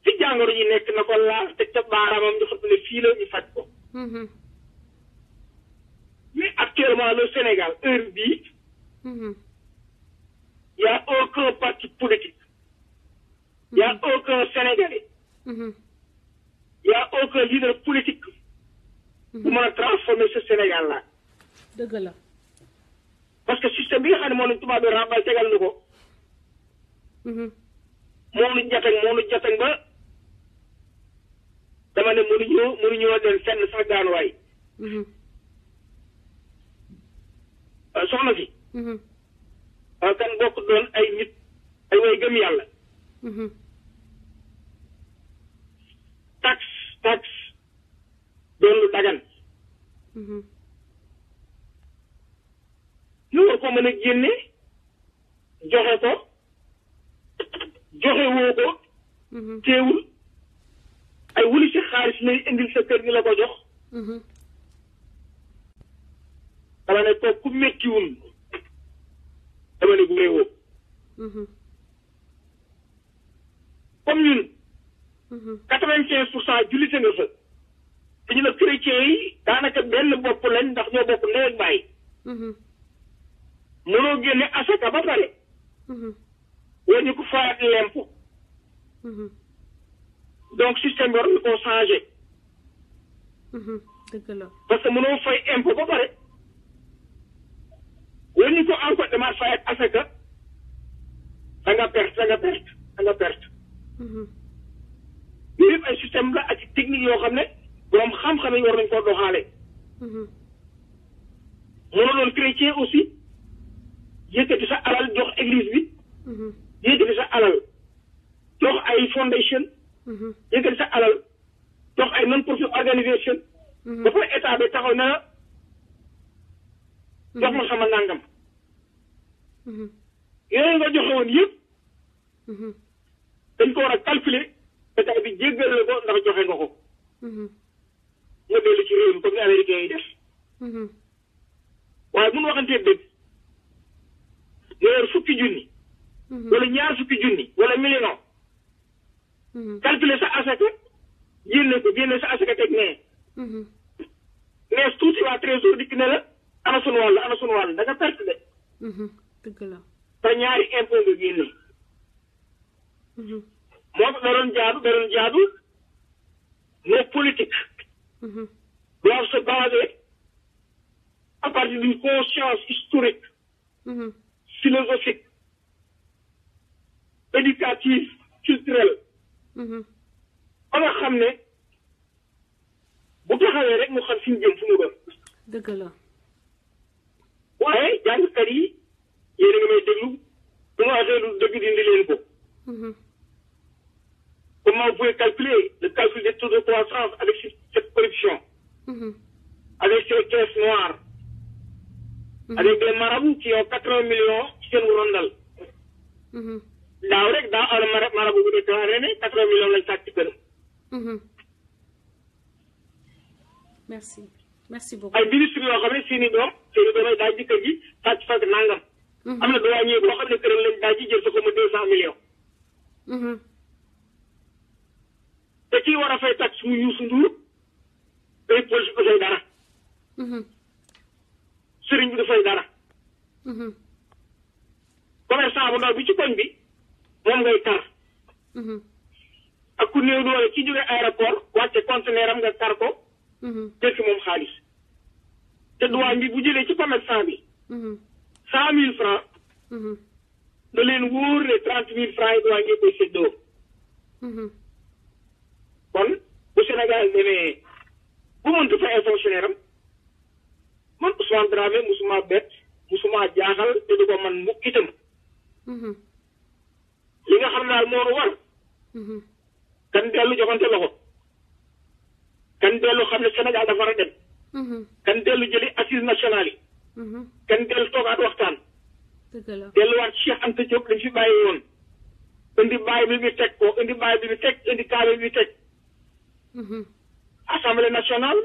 ci jàngoro yi nekk na ko laal te ca baaraamam ñu xam ne fii la ñu faj ko mais actuellement le Sénégal heure bii y a aucun parti politique y a aucun Sénégalais y a aucun leader politique bu mën a transformer ce Sénégal là dëgg la parce que système bi nga xam ne moo ñu tubaab bi ràmbal tegal na ko moo nu jataŋ ba dama ne mënuñoo dem fenn sax gaanuwaay soxna si kan bokk doon ay nit ay way gëm yàlla taxe doon lu dagan ñu war ko mën a génne joxe ko joxe woo ko teewul ay wuli si xaalis lay indil sa kër gi la ko jox dama ne toog ku méttiwul dama ne bu réewoo comme ñun 95% jullite nga fa te ñu la chrétien yi daanaka benn bopp lañ ndax ñoo bokk ndey ak baay mënoo génne asaka ba pare wañu ko fayaat l'impôt donc système bi war na koo changé dëgg la parce que mënoo fay impôt ba pare wañu ko encore demaat fayaat asaka da nga perte yooyu yëpp ay système la ak technique yoo xam ne borom xam-xam yi war nañ koo doxaale mënoo doon chrétien aussi yëkkati sa alal jox église bi yëkkati sa alal jox ay fondation yëkkati sa alal jox ay non-profit organisation ba fa état bi taxaw na jox ma sama nangam yooyu nga joxe woon yëpp dañ ko war a calculer état bi jéggal la ko ndax joxe nga ko nga dellu ci réew mi comme ni américains yi def waaye mun waxantee dëgg nga yor fukki junni wala ñaar fukki junni wala million calculer sa asaka génne sa asaka teg nee nees tuuti waa trésor dikk ne la ana sunu wàll da nga perte de dëgg la te ñaari impôt nga génne moo tax da doon jaadu nos politiques doivent se baser à partir d'une conscience historique philosophique éducative culturelle ba nga xam ne bu taxawee rek mu xam fi ñu jëm fu mu doon dëgg la waaye jàngkat yi yéen a ngi may déglu bu ma waxee lu dëgg dindi leen ko comment vous pouvez calculer le calcul des taux de croissance avec cette corruption avec ces caisses noires avec des marabouts qui ont 80 millions ci seen rondal daaw rek marabout bu déclaré ne 80 millions lañ sàcc ci këram merci beaucoup ay ministre yoo xam ne seeni doom ay daaj ji kër gi sàcc fekk nangam am na douanier boo xam ne këram lañ daaj ji jël sa ko ma 200 millions te kii war a fay tax mu Youssou Ndour day police bi dafay dara sëriñ bi dafay dara commerçant bu ndaw bi ci koñ bi moom ngay tar ak ku néew doole ci jóge aéroport wàcce conteneur am nga tar ko jël ci moom xaalis te douane bi bu jëlee ci commerçant bi 100 000 francs da leen wóor ne 30 000 francs yi douane yi koy séddoo kon bu Sénégal demee bu mënta fay ay fonctionnaire am man Ousmane Dramé musuma bett musuma jaaxal te du ko man mukk itam li nga xam daal moo war kan dellu joxante loxo kan dellu xam ne Sénégal dafa war a dem kan dellu jëli assise nationale yi kan dellu toogaat waxtaan delluwaat Cheikh Anta Diop lañ fi bàyyi woon indi bàyyi bi bi teg ko indi bàyyi bi bi teg indi kaaba bi teg assemblée nationale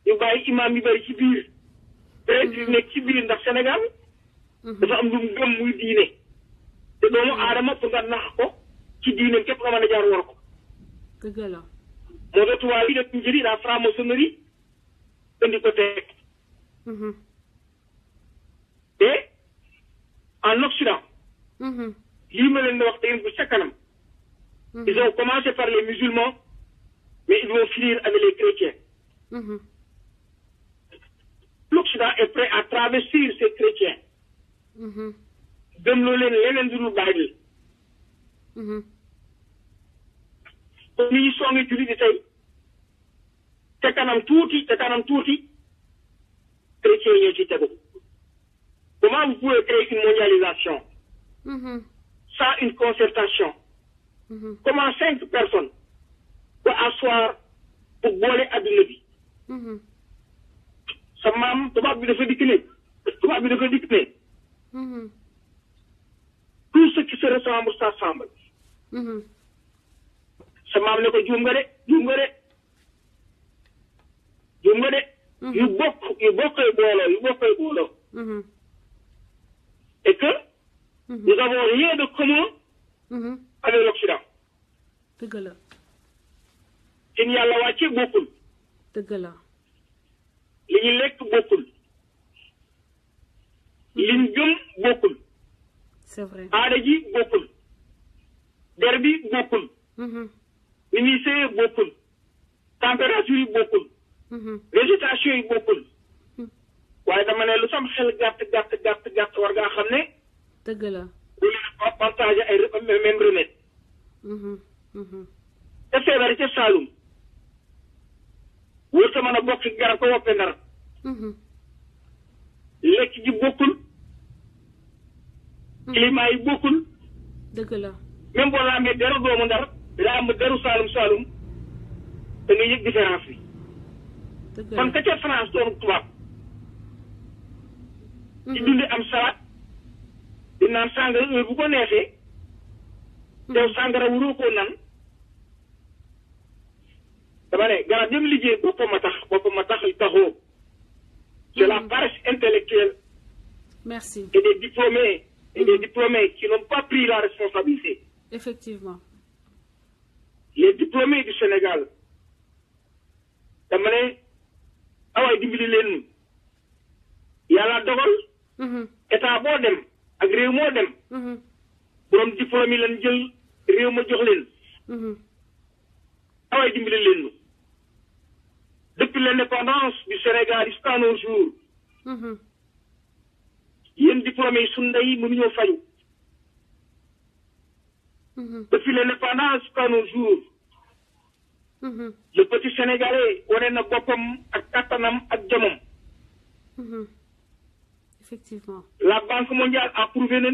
ñu bàyyi imam yi bëri ci biir prêtre nekk ci biir ndax Sénégal dafa am lu mu gëm muy diine te doomu aadama pour nga nax ko ci diine képp nga mën a jaar war ko moo tax tubaab yi def njëriñ la franc-maçonnerie indi ko teg te en Occident lii ma leen di wax dégg bu ca kanam ils ont commencé par les musulmans mais ils vont finir avec les chrétiens l'Occident est prêt à travestir ces chrétiens gëmloo leen leneen du dul Bible ni ñu songi julli di tey te kanam tuuti chrétiens yi ñoo ci tegu comment vous pouvez créer une mondialisation sans une concertation comment 5 personnes peuvent asseoir pour boole adduna bi sa maam tubaab bi dafa dikk ne tout ce qui se ressemble s'assemble sa maam ne ko juum nga de yu bokkee booloo et que nous avons rien de commun avec l'Occident dëgg la ci yàlla wàcce bokkul dëgg la li ñu lekk bokkul li ñu gëm bokkul c'est vrai aada ji bokkul der bi bokkul ni ñuy sëyee bokkul température yi bokkul végétation yi bokkul waaye dama ne lu sam xel gàtt war ngaa xam ne dëgg la bu leen partager ay même remède te feebar ca Saalum wër ta mën a bokk garab ko woppe ndar lekk ji bokkul climat yi bokkul dëgg la même boo la amee deru doomu Ndar daa am deru Saalum da nga yëg différence bi dëgg la kon ka ca France doon tubaab di dundi am salaat di naan sàngara heure bu ko neexee teew sàngara wuroo koo nan dama ne garab yëpp liggéey boppam a tax taxoo c'est la paresse intellectuelle merci et des diplômés qui n'ont pas pris la responsabilité. Effectivement. Les diplômés du Sénégal dama ne awaay dimbali leen yàlla dogal état boo dem ak réew moo dem borom diplôme yi leen jël réew ma jox leen awaay dimbali leen depuis l'indépendance du Sénégal jusqu'à nos jours yéen diplômés yi suñu ndey mënuñoo fayu depuis l'indépendance jusqu'à nos jours le petit Sénégalais wane na boppam ak kattanam ak jomam effectivement la Banque mondiale a prouvé ne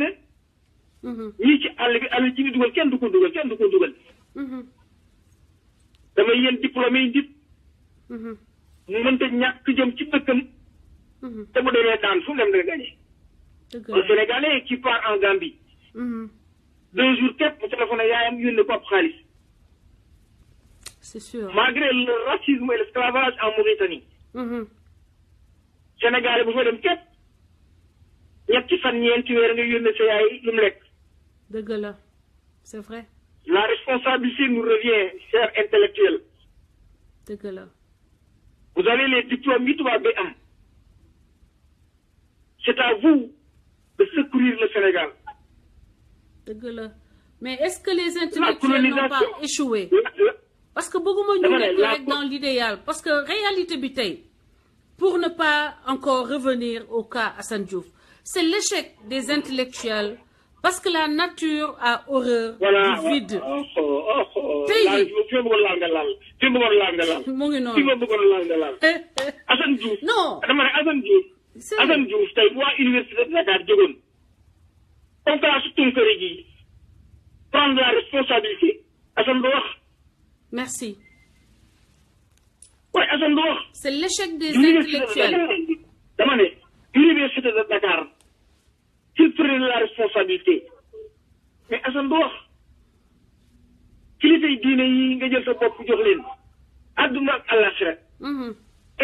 ñii ci àll bi àll ji ñu dugal kenn du ko dugal damay yéen diplômé yi nit mu mënta ñàkk jëm ci dëkkam te bu demee daan fu mu dem dana gagné un Sénégalais qui part en Gambie 2 jours képp mu téléphone yaayam yónnee ko ab xaalis c'est sûr malgré le racisme et l'esclavage en Mauritanie Sénégalais bu fa dem képp ñetti fan ñeenti weer nga yónnee sa yaay lu mu lekk dëgg la c'est vrai la responsabilité nous revient chers intellectuels dëgg la vous avez les diplômes yi tubaab bi am c'est à vous de secourir le Sénégal dëgg la mais est-ce que les intellectuels n'ont pas échoué parce que bëgguma ñu nekk rek dans l'idéal parce que réalité bi tey pour ne pas encore revenir au cas Assane Diouf c'est l'échec des intellectuels parce que la nature a horreur du vide tey fi ma bëggoon laal nga laal mu ngi noonu fi ma bëggoon laal nga laal Assane Diouf non dama ne Assane Diouf tey bu waa université de Dakar jógoon conférence Tunkara gi prendre la responsabilité Assane du wax merci waaye Assane du wax c'est l'échec des intellectuels dama ne université de Dakar s'il prenait la responsabilité mais Assane du wax kilifa yi diine yi nga jël sa bopp jox leen àdduna ak àllaaxira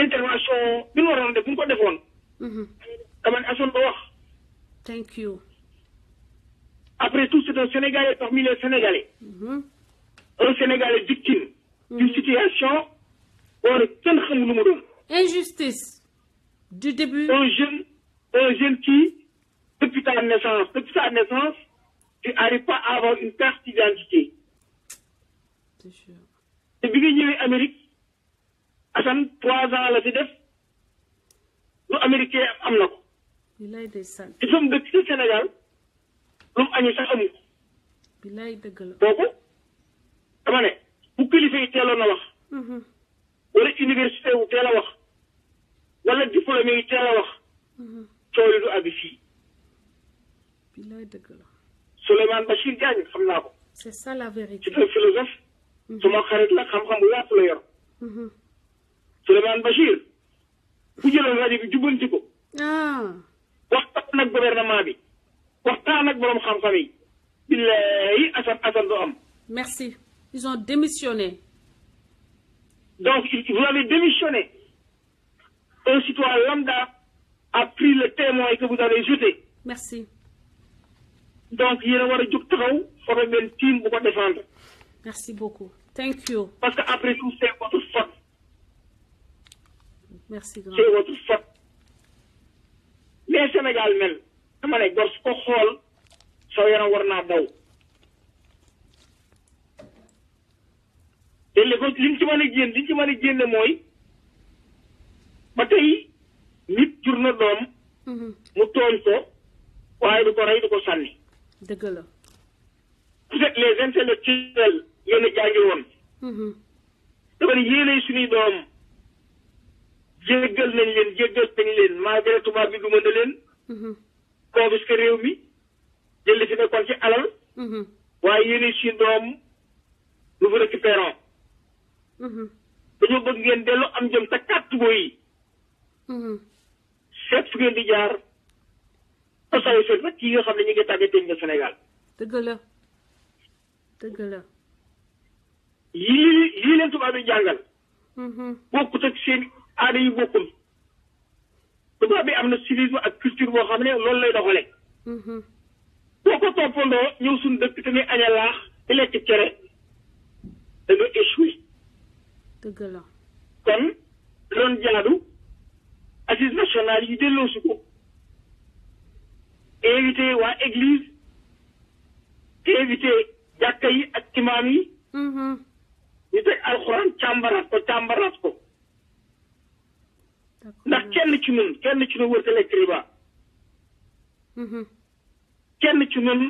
intervention bi ñu waroon def bu ñu ko defoon dama ne Assane du wax thank you après tout c'est un Sénégalais parmi les Sénégalais un Sénégalais victime d'une situation boo ne kenn xamul lu mu doon injustice du début un jeune qui depuis sa naissance tu n'arrives pas à avoir une carte d'identité c'est sûr te bi nga ñëwee Amérique Assane 3 ans la fi def lu américain am na ko bilaay ndeysaan ci sam dëkk ci Sénégal lu mu añee sax amu ko bilaay dëgg la kooku dama ne bu kilifa yi teeloon a wax wala université wu teel a wax wala diplômé yi teel a wax coow li du àgg fii bilaay dëgg la Souleymane Bachir Diagne xam naa ko c'est ça la vérité c'est un philosophe suma xarit la xam-xam bu yaatu la yor Souleymane Bachir bu jëloon rajo bi jubbanti ko waxtaan ak gouvernement bi waxtaan ak borom xam-xam yi billahi Assane du am merci ils ont démissionné donc vous avez démissionné un citoyen lambda a pris le témoin que vous avez jeté merci donc yéen a war a jóg taxaw former benn team bu ko défendre merci beaucoup thank you parce que après tout c'est votre faute merci grand c'est votre faute mais Sénégal mel dama ne gor su ko xool soo yaram war naa daw te li ñu ci mën a génne mooy ba tey nit jur na doom mu tooñ ko waaye du ko rey du ko sànni dëgg la vous êtes les intellectuels yéen a jàngi woon dafa ne yéenay suñuy doom jéggal nañ leen malgré tubaab bi duma na leen confisqué réew mi jël li fi nekkoon ci alal waaye yéen si doom nous vous récupérons dañoo bëgg ngeen dellu am jëm te kàttubo yi seet fu ngeen di jaar tasaw seet rek yi nga xam ne ñu ngi tàggatee nga Sénégal dëgg la yii leen tubaab yi jàngal bokkut ak seen aada yi bokkul tubaab bi am na civisme ak culture boo xam ne loolu lay doxale boo ko toppandoo ñëw suñu dëkk te ni aña laax di lekk cere da nga échoué dëgg la kon doon jaadu assises nationales yi delloo si ko invité waa église invité jàkka yi ak imaam yi ñu teg alxuraan càmbaraat ko ndax kenn ci ñun wërta lekk riba kenn ci ñun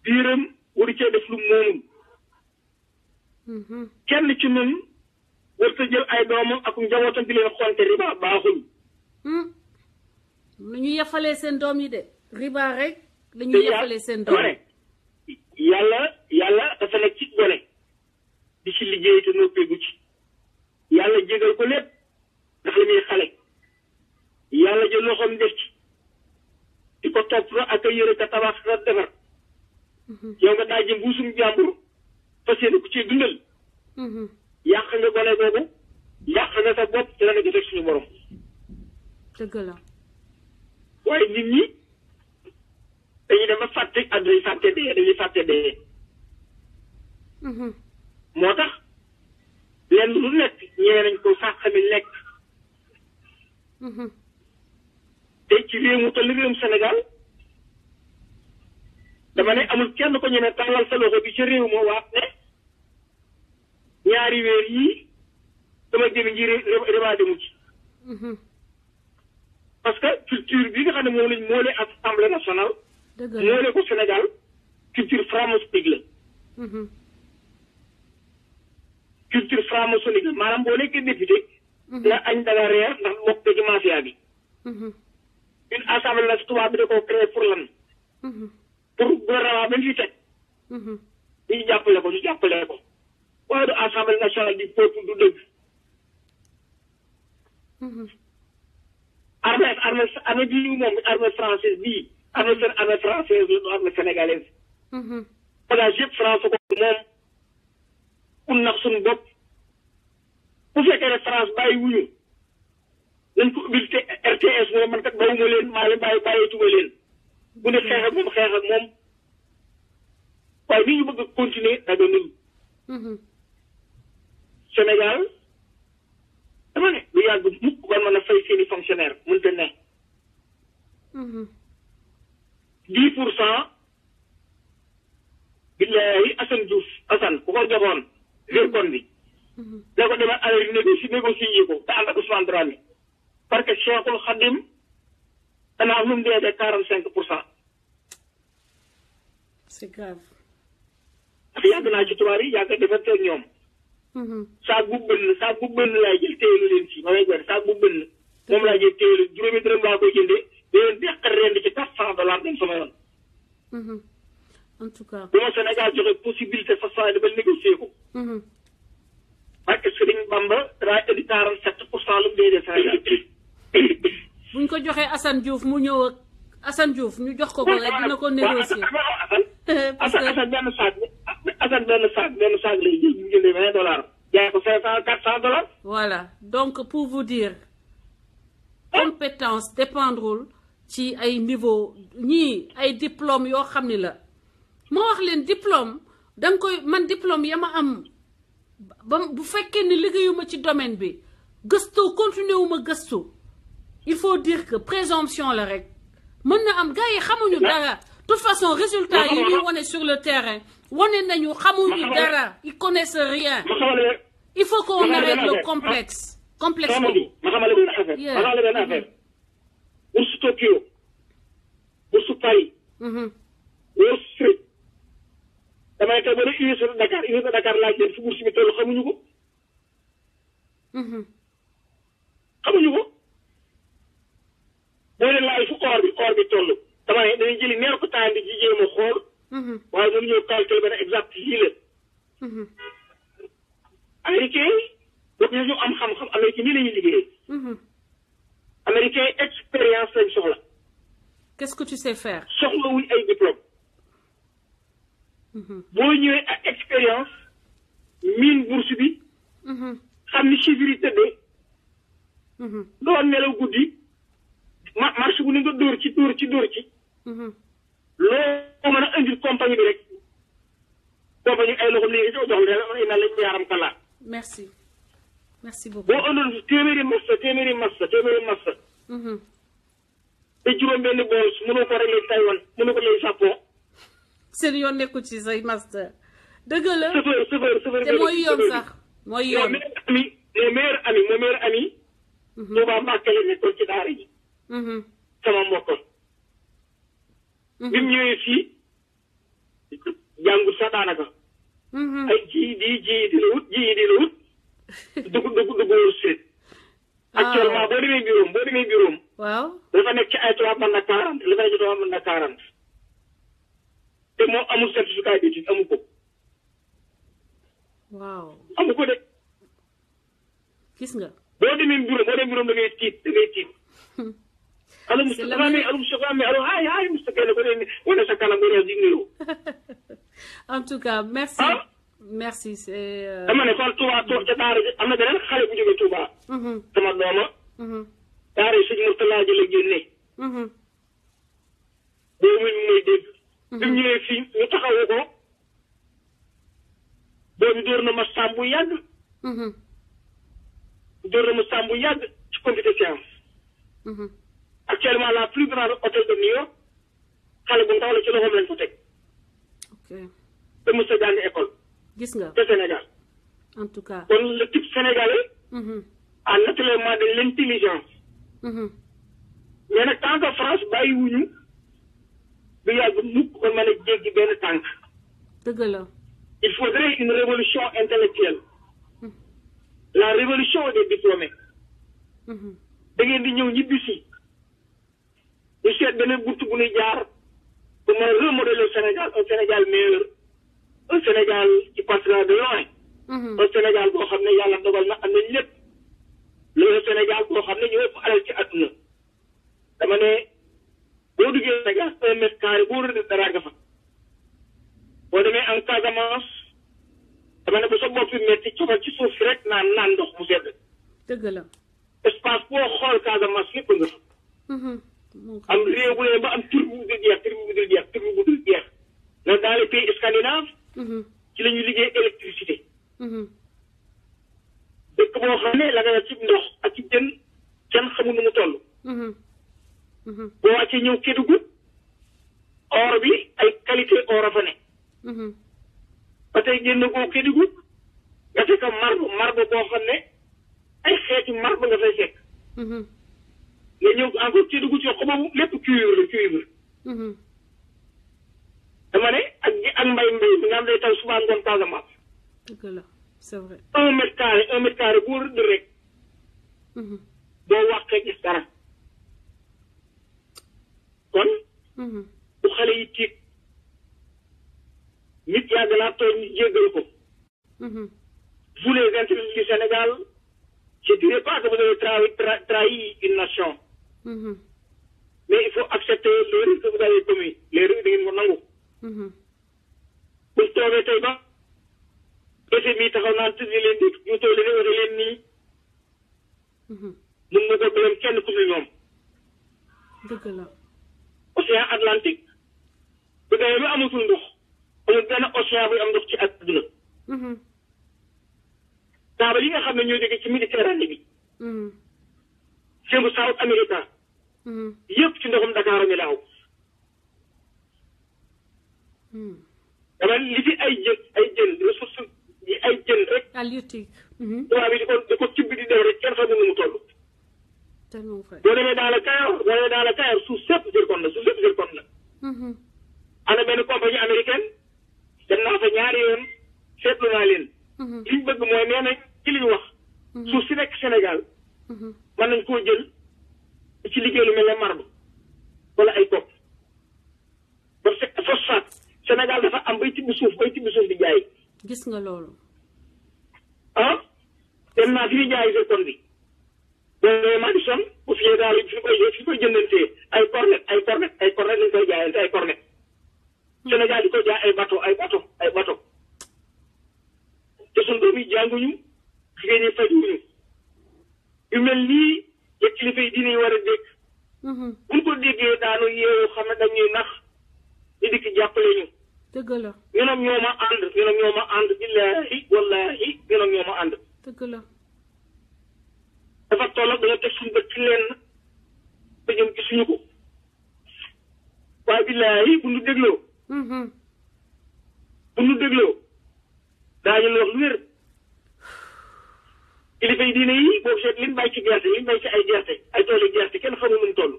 biiram waru cee def lu moomul kenn ci ñun wërta jël ay doomam ak njabootam di leen xonte riba baaxul lu ñu yafalee seen doom yi de riba rek la ñu yafalee seen doom yàlla dafa nekk ci gone di ci liggéey te noppeegu ci yàlla jégal ko lépp ndax la muy xale yàlla jël loxoom def ci di ko topp ak a yëre ka tabax ka defar yow nga daa jëm buusum jàmbur fas yéene ku ci dundal yàq nga gone boobu yàq nga sa bopp te la nga jotee suñu borom dëgg la waaye nit ñi dañuy dem ba fàtte ak dañuy fàtte dee moo tax lenn lu nekk ñee nañ ko sax xami lekk te ci réew mu toll réewum Sénégal dama ne amul kenn ko ñemee tàllal sa loxo bi ci réew moo waat ne ñaari weer yii sama gémmiñ ji riba demu ci parce que culture bi nga xam ne moo leen assemblée nationale moo leen ko Sénégal culture franc-maçonnique la culture franc-maçonnique la maanaam boo nekkee député nga añ danga reer ndax bokk ci mafia bi une assemblée la tubaab bi da ko créé pour lan pour gouvernement bi fi teg ñu jàppale ko waaye du assemblée nationale du peuple du dëgg armée bii moom armée française bii armée française la du armée sénégalaise bagage yëpp France ko moom pour nax suñu bopp bu fekkee ne France bàyyi wuñu nañ ko ubbil RTS mooy man kat bawuma leen maa leen bàyyeetuma leen bu ne xeex ak moom waaye ni ñu bëgg a continuer da doon nañu Sénégal dama ne lu yàgg mukk ban mën a fay seeni fonctionnaire mënta ne 10% billahi Assane Diouf ku ko joxoon vercon bi da ko demal Amérique négocier yi ko te ànd ak Ousmane Dramé parce que Cheikhul Khadim danaa am lu mu dee 45%. C'est grave. ndax yàgg naa ci tubaab yi yàgg defante ak ñoom. saag bu bënn laay jël téyelu leen ci ma may gër saag bu bënn moom laa jël téyelu juróomi dërëm laa koy jëndee déen deqal rend ci $400 dem sama yoon. En tout cas. bu ma Sénégal joxe possibilité façon de ba négocier ko. parce que Serigne Bamba daa indi 47% lu mu dee Sénégal. buñ ko joxee Assane Diouf mu ñëw ak Assane Diouf ñu jox ko rek dina ko négocier. Assane benn saag lay jël ñu jëndee $20. jaay ko $500 $400. Voilà donc pour vous dire compétence dépendrul ci ay niveau ñii ay diplôme yoo xam ni la moo wax leen diplôme danga koy man diplôme ya ma am ba bu fekkee ni liggéeyuma ci domaine bi gëstu continuer wu ma gëstu il faut dire que présomption la rek mën na am gars yi xamuñu dara de toute façon résultat yi ñuy wane sur le terrain wane nañu xamuñu dara ils connaissent rien il faut qu'on arrête le complexe boobu ma xamal la benn affaire bourse Tokyo bourse Paris bourse damay tey ba ne université Dakar laaj leen fu bourse bi toll xamuñu ko xamuñu ko boo leen laaj fu or bi toll dama ne dañuy jëli neer ko temps bi ci jéem a xool waaye mënu ñëw calculer benn exact lii la américain boobu ñu am xam-xam américain nii la ñuy liggéeyee américain expérience lañ soxla qu'est-ce que tu sais faire soxla wuñ ay diplôme boo ñëwee ak expérience miin bourse bi xam ni chiffre yi tëddee doo nelaw guddi marché bu ne nga dóor ci loo mën a indil compagnie bi rek compagnie ay loxoom léegi jox leen naan lañ yaaram kala merci beaucoup boo andoon téeméeri massa te juróom benn bool mënoo ko réglé Taïwan mënoo ko réglé Japon seen yoon nekkul ci say master dëgg la chauffeur te mooy yoon sax mooy yoon mon meilleur ami Touba Mbàkke la nekkoon ci daara ji sama mbokkoon bi mu ñëwee fii jàngut sax daanaka ay ji di la wut dugg wóor seet actuellement boo demee bureau waaw dafa nekk ci ay 3 mën na 40 li fay ci 3 mën na 40 te moom amul certificat d'étude amu ko waaw amu ko de gis nga boo demee bureau da ngay tiit allo Moustapha mi allo haay Moustapha ne ko ne wane sa kanam bu di nuyu en tout cas merci c'est dama ne kon Touba ca daara ji am na beneen xale bu jógee Touba sama dooma daara yi sëñ Mourtala ji la génne boobu muy dégg bi mu ñëwee fii ñu taxawu ko boobu dóor na ma sàmbu yàgg ci computer science actuellement la plus grande hôtel de New York xale bu ndaw la ci loxoom lañ ko teg te mos a jàng école gis nga te Sénégal en tout cas kon le type sénégalais a naturellement de l'intelligence mais nag tant que France bàyyiwuñu du yàgg mukk ko mën a jéggi benn tànk dëgg la il faudrait une révolution intellectuelle la révolution des diplômés da ngeen di ñëw ñibbi si ñu seet beneen bunt bu ñuy jaar pour mën a remodeler le Sénégal un Sénégal meilleur un Sénégal qui partira de loin un Sénégal boo xam ne yàlla dogal na am nañ lépp le Sénégal boo xam ne ñoo ëpp alal ci àdduna dama ne boo duggee Sénégal 1 mètre carré boo rëdd dara nga fa boo demee en Casamance dama ne ba sa bopp metti cofal ci suuf si rek naan ndox mu sedd dëgg la espace boo xool Casamance yëpp nga fa am réew bu ne ba am tur bu dul jeex mais dans les pays scandinaves ci la ñuy liggéey électricité dëkk boo xam ne la nga ci ndox ak ci jën kenn xamul nu mu toll boo wàccee ñëw Kédougou or bi ay qualité or a fa ne ba tey génn goo Kédougou nga fekk marbre boo xam ne ay xeeti marbre nga fay fekk nga ñëw encore Kédougou ci xobabu lépp cuivre dama ne ak mbay bi nga xam day taw suba ngoon Casamance dëgg la c'est vrai 1 mètre carré boo rëdd rek boo wàqee gis dara kon bu xale yi tiit nit yàgg naa tooñ ñu jéggal ko vous les intellectuels du Sénégal je dirais pas que vous avez trahi une nation mais il faut accepter l'erreur que vous avez commis l'erreur da ngeen ko nangu buñ toogee tey ba FMI taxaw naan tëddi leen di ñu toog leen wara leen nii mun nga ko doon kenn ku dul ñoom dëgg la océan Atlantique bu demee ba amatul ndox amul benn océan buy am ndox ci àdduna taabal yi nga xam ne ñoo jóge ci Méditerranée bi jëm South America yëpp ci ndoxum Dakar mi laaw dama li fi ay jën ressource yi ay jën rek halieutique tubaab bi di ko cibbi di dem rek kenn xamul nu mu toll tellement vrai boo demee dans le Caire suuf sépp zircon la ana benn compagnie américaine dem naa fa ñaari yoon seetlu naa leen liñ bëgg mooy nee na ci li ñu wax suuf si nekk Sénégal mën nañ koo jël ci liggéey lu mel ne marbre wala ay topp parce que phosphate Sénégal dafa am bay tibb suuf di jaay. gis nga loolu. ah dem naa fi ñu jaay zircon bi. boo Madison bu fi daal fi koy jëndantee ay cornet lañ koy jaayante ay cornet. Sénégal di ko jaay ay bateau. te suñu doom yi jànguñu jigéen ñi fajuñu yu mel nii yëpp kilifa yi dinañ war a dégg. buñ ko déggee daanu yeewu xam ne dañuy nax ñu dikk jàppale ñu. dëgg la. ñoom ñoo ma ànd billaahi wallaahi ñoom ñoo ma ànd. dëgg la. dafa toll ak dañoo teg suñu bët ci lenn te ñoom gisuñu ko waaye billaahi bu ñu dégloo. daañu wax lu wér kilifa yi diine yi boo seet liñ bay ci gerte liñ bay ci ay gerte ay toolu gerte kenn xamul nu mu toll.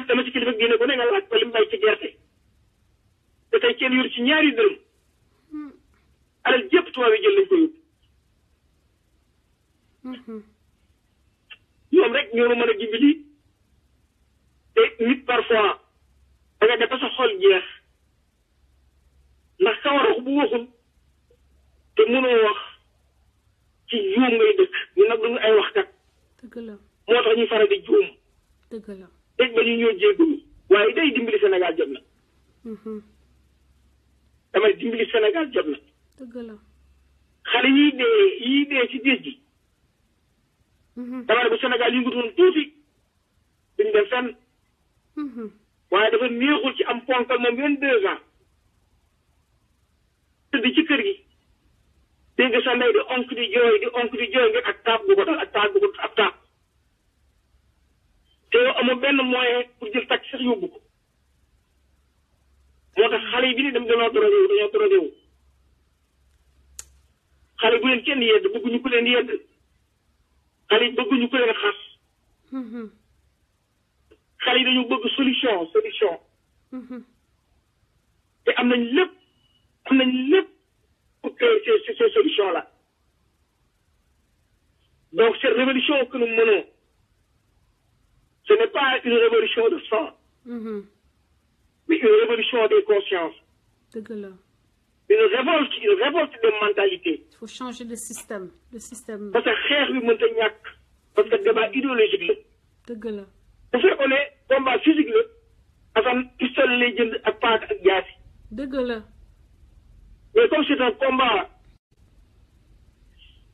dama ci kilifa diine bu ne nga laaj ko liñ bay ci gerte te tey kenn yor ci ñaari dërëm alal jépp tubaab yi jël lañ ko yóbbu. ñoom rek ñoo mën a dimbali te nit parfois da nga def ba sa xol jeex. ndax ka war a wax bu waxul te mënoo wax ci juum ngay dëkk ñu nag duñu ay waxkat. dëgg la. moo tax ñuy faral di juum. dëgg la. dégg ba ñu ñëw jéggalu waaye day dimbali Sénégal jot na. damay dimbali Sénégal jot na. dëgg la. xale yii dee ci géej gi. dama ne bu Sénégal yëngutoon tuuti duñ dem fenn. waaye dafa neexul ci am ponkal moom 22 ans. tëdd ci kër gi dégg nga sa ndey di onk di jooy ngir ak taab bu ko dal ak taab bu ko ab taab te yow amoo benn moyen pour jël tàcc sax yóbbu ko moo tax xale yi bi ni dem dañoo drogué wu xale bu leen kenn yedd bëgguñu ko leen yedd xale yi bëgguñu ko leen xas xale yi dañu bëgg solution te am nañ lépp pour que ces solutions-là. Donc, cette révolution que nous menons, ce n'est pas une révolution de sang, mais une révolution des consciences. Une révolte des mentalités. Il faut changer de système. Parce que xeex bi mënta ñàkk parce que débat idéologique la. dëgg la. bu fekkoon ne combat physique la Assane pistolet lay jënd ak paak ak jaasi. dëgg la. Mais comme c'est un combat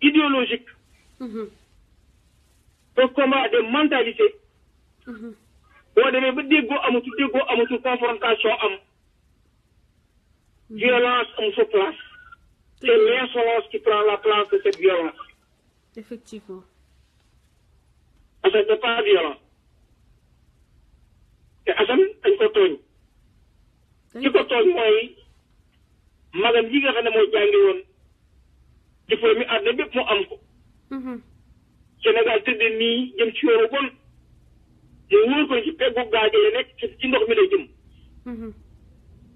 idéologique, un combat de mentalité, boo demee ba déggoo amatul confrontation am violence am sa place. C'est l'insolence qui prend la place de cette violence. Effectivement. Assane n'est pas violent. te Assane dañ ko tooñ. ki ko tooñ mooy magam yi nga xam ne mooy jàngi woon diplôme mi àdduna bépp mu am ko. Sénégal tëddee nii jëm ci yoonu bon mu wóor ko ci peggu gaaje la nekk ci ndox mi lay jëm.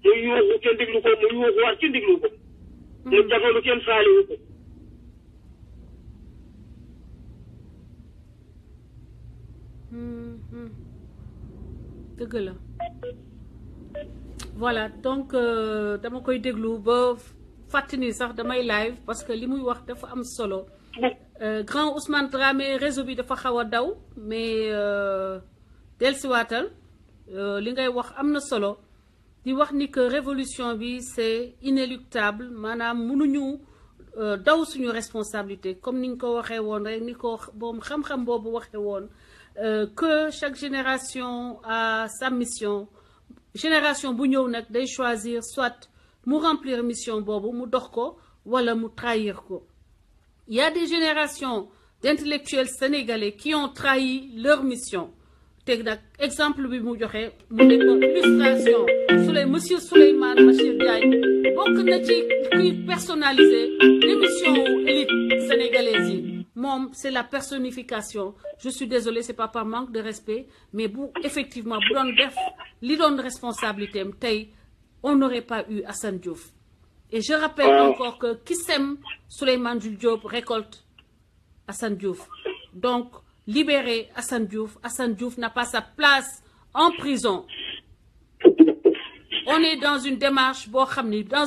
mu yuuxu kenn déglu ko mu yuuxu waat kenn déglu ko. mu jagalu kenn faaliwu ko. dëgg la. Voilà donc dama koy déglu ba fàttali sax damay live parce que li muy wax dafa am solo. Grand Ousmane Dramé réseau bi dafa xaw a daw mais dellusiwaatal li ngay wax am na solo di wax ni que révolution bi c'est inéluctable maanaam mënuñu daw suñu responsabilité comme ni ñu ko waxee woon rek ni ko boom xam-xam boobu waxee woon que chaque génération a sa mission. Génération bu ñëw nag day choisir soit mu remplir mission boobu mu dox ko wala mu trahir ko. Il y a des générations d'intellectuels sénégalais qui ont trahi leur mission. teg nag exemple bi mu joxe mu nekk illustration monsieur Souleymane Bachir Diagne bokk na ci kuy personnaliser l'émission élite sénégalaise yi moom c'est la personnification. Je suis désolée, c'est pas par manque de respect mais bu effectivement bu doon def li doon responsabilité am tey on n'aurait pas eu Assane Diouf. Et je rappelle encore que qui sème Souleymane Jules Diop récolte Assane Diouf. donc libérer Assane Diouf. Assane Diouf n'a pas sa place en prison. On est dans une démarche boo xam ni dans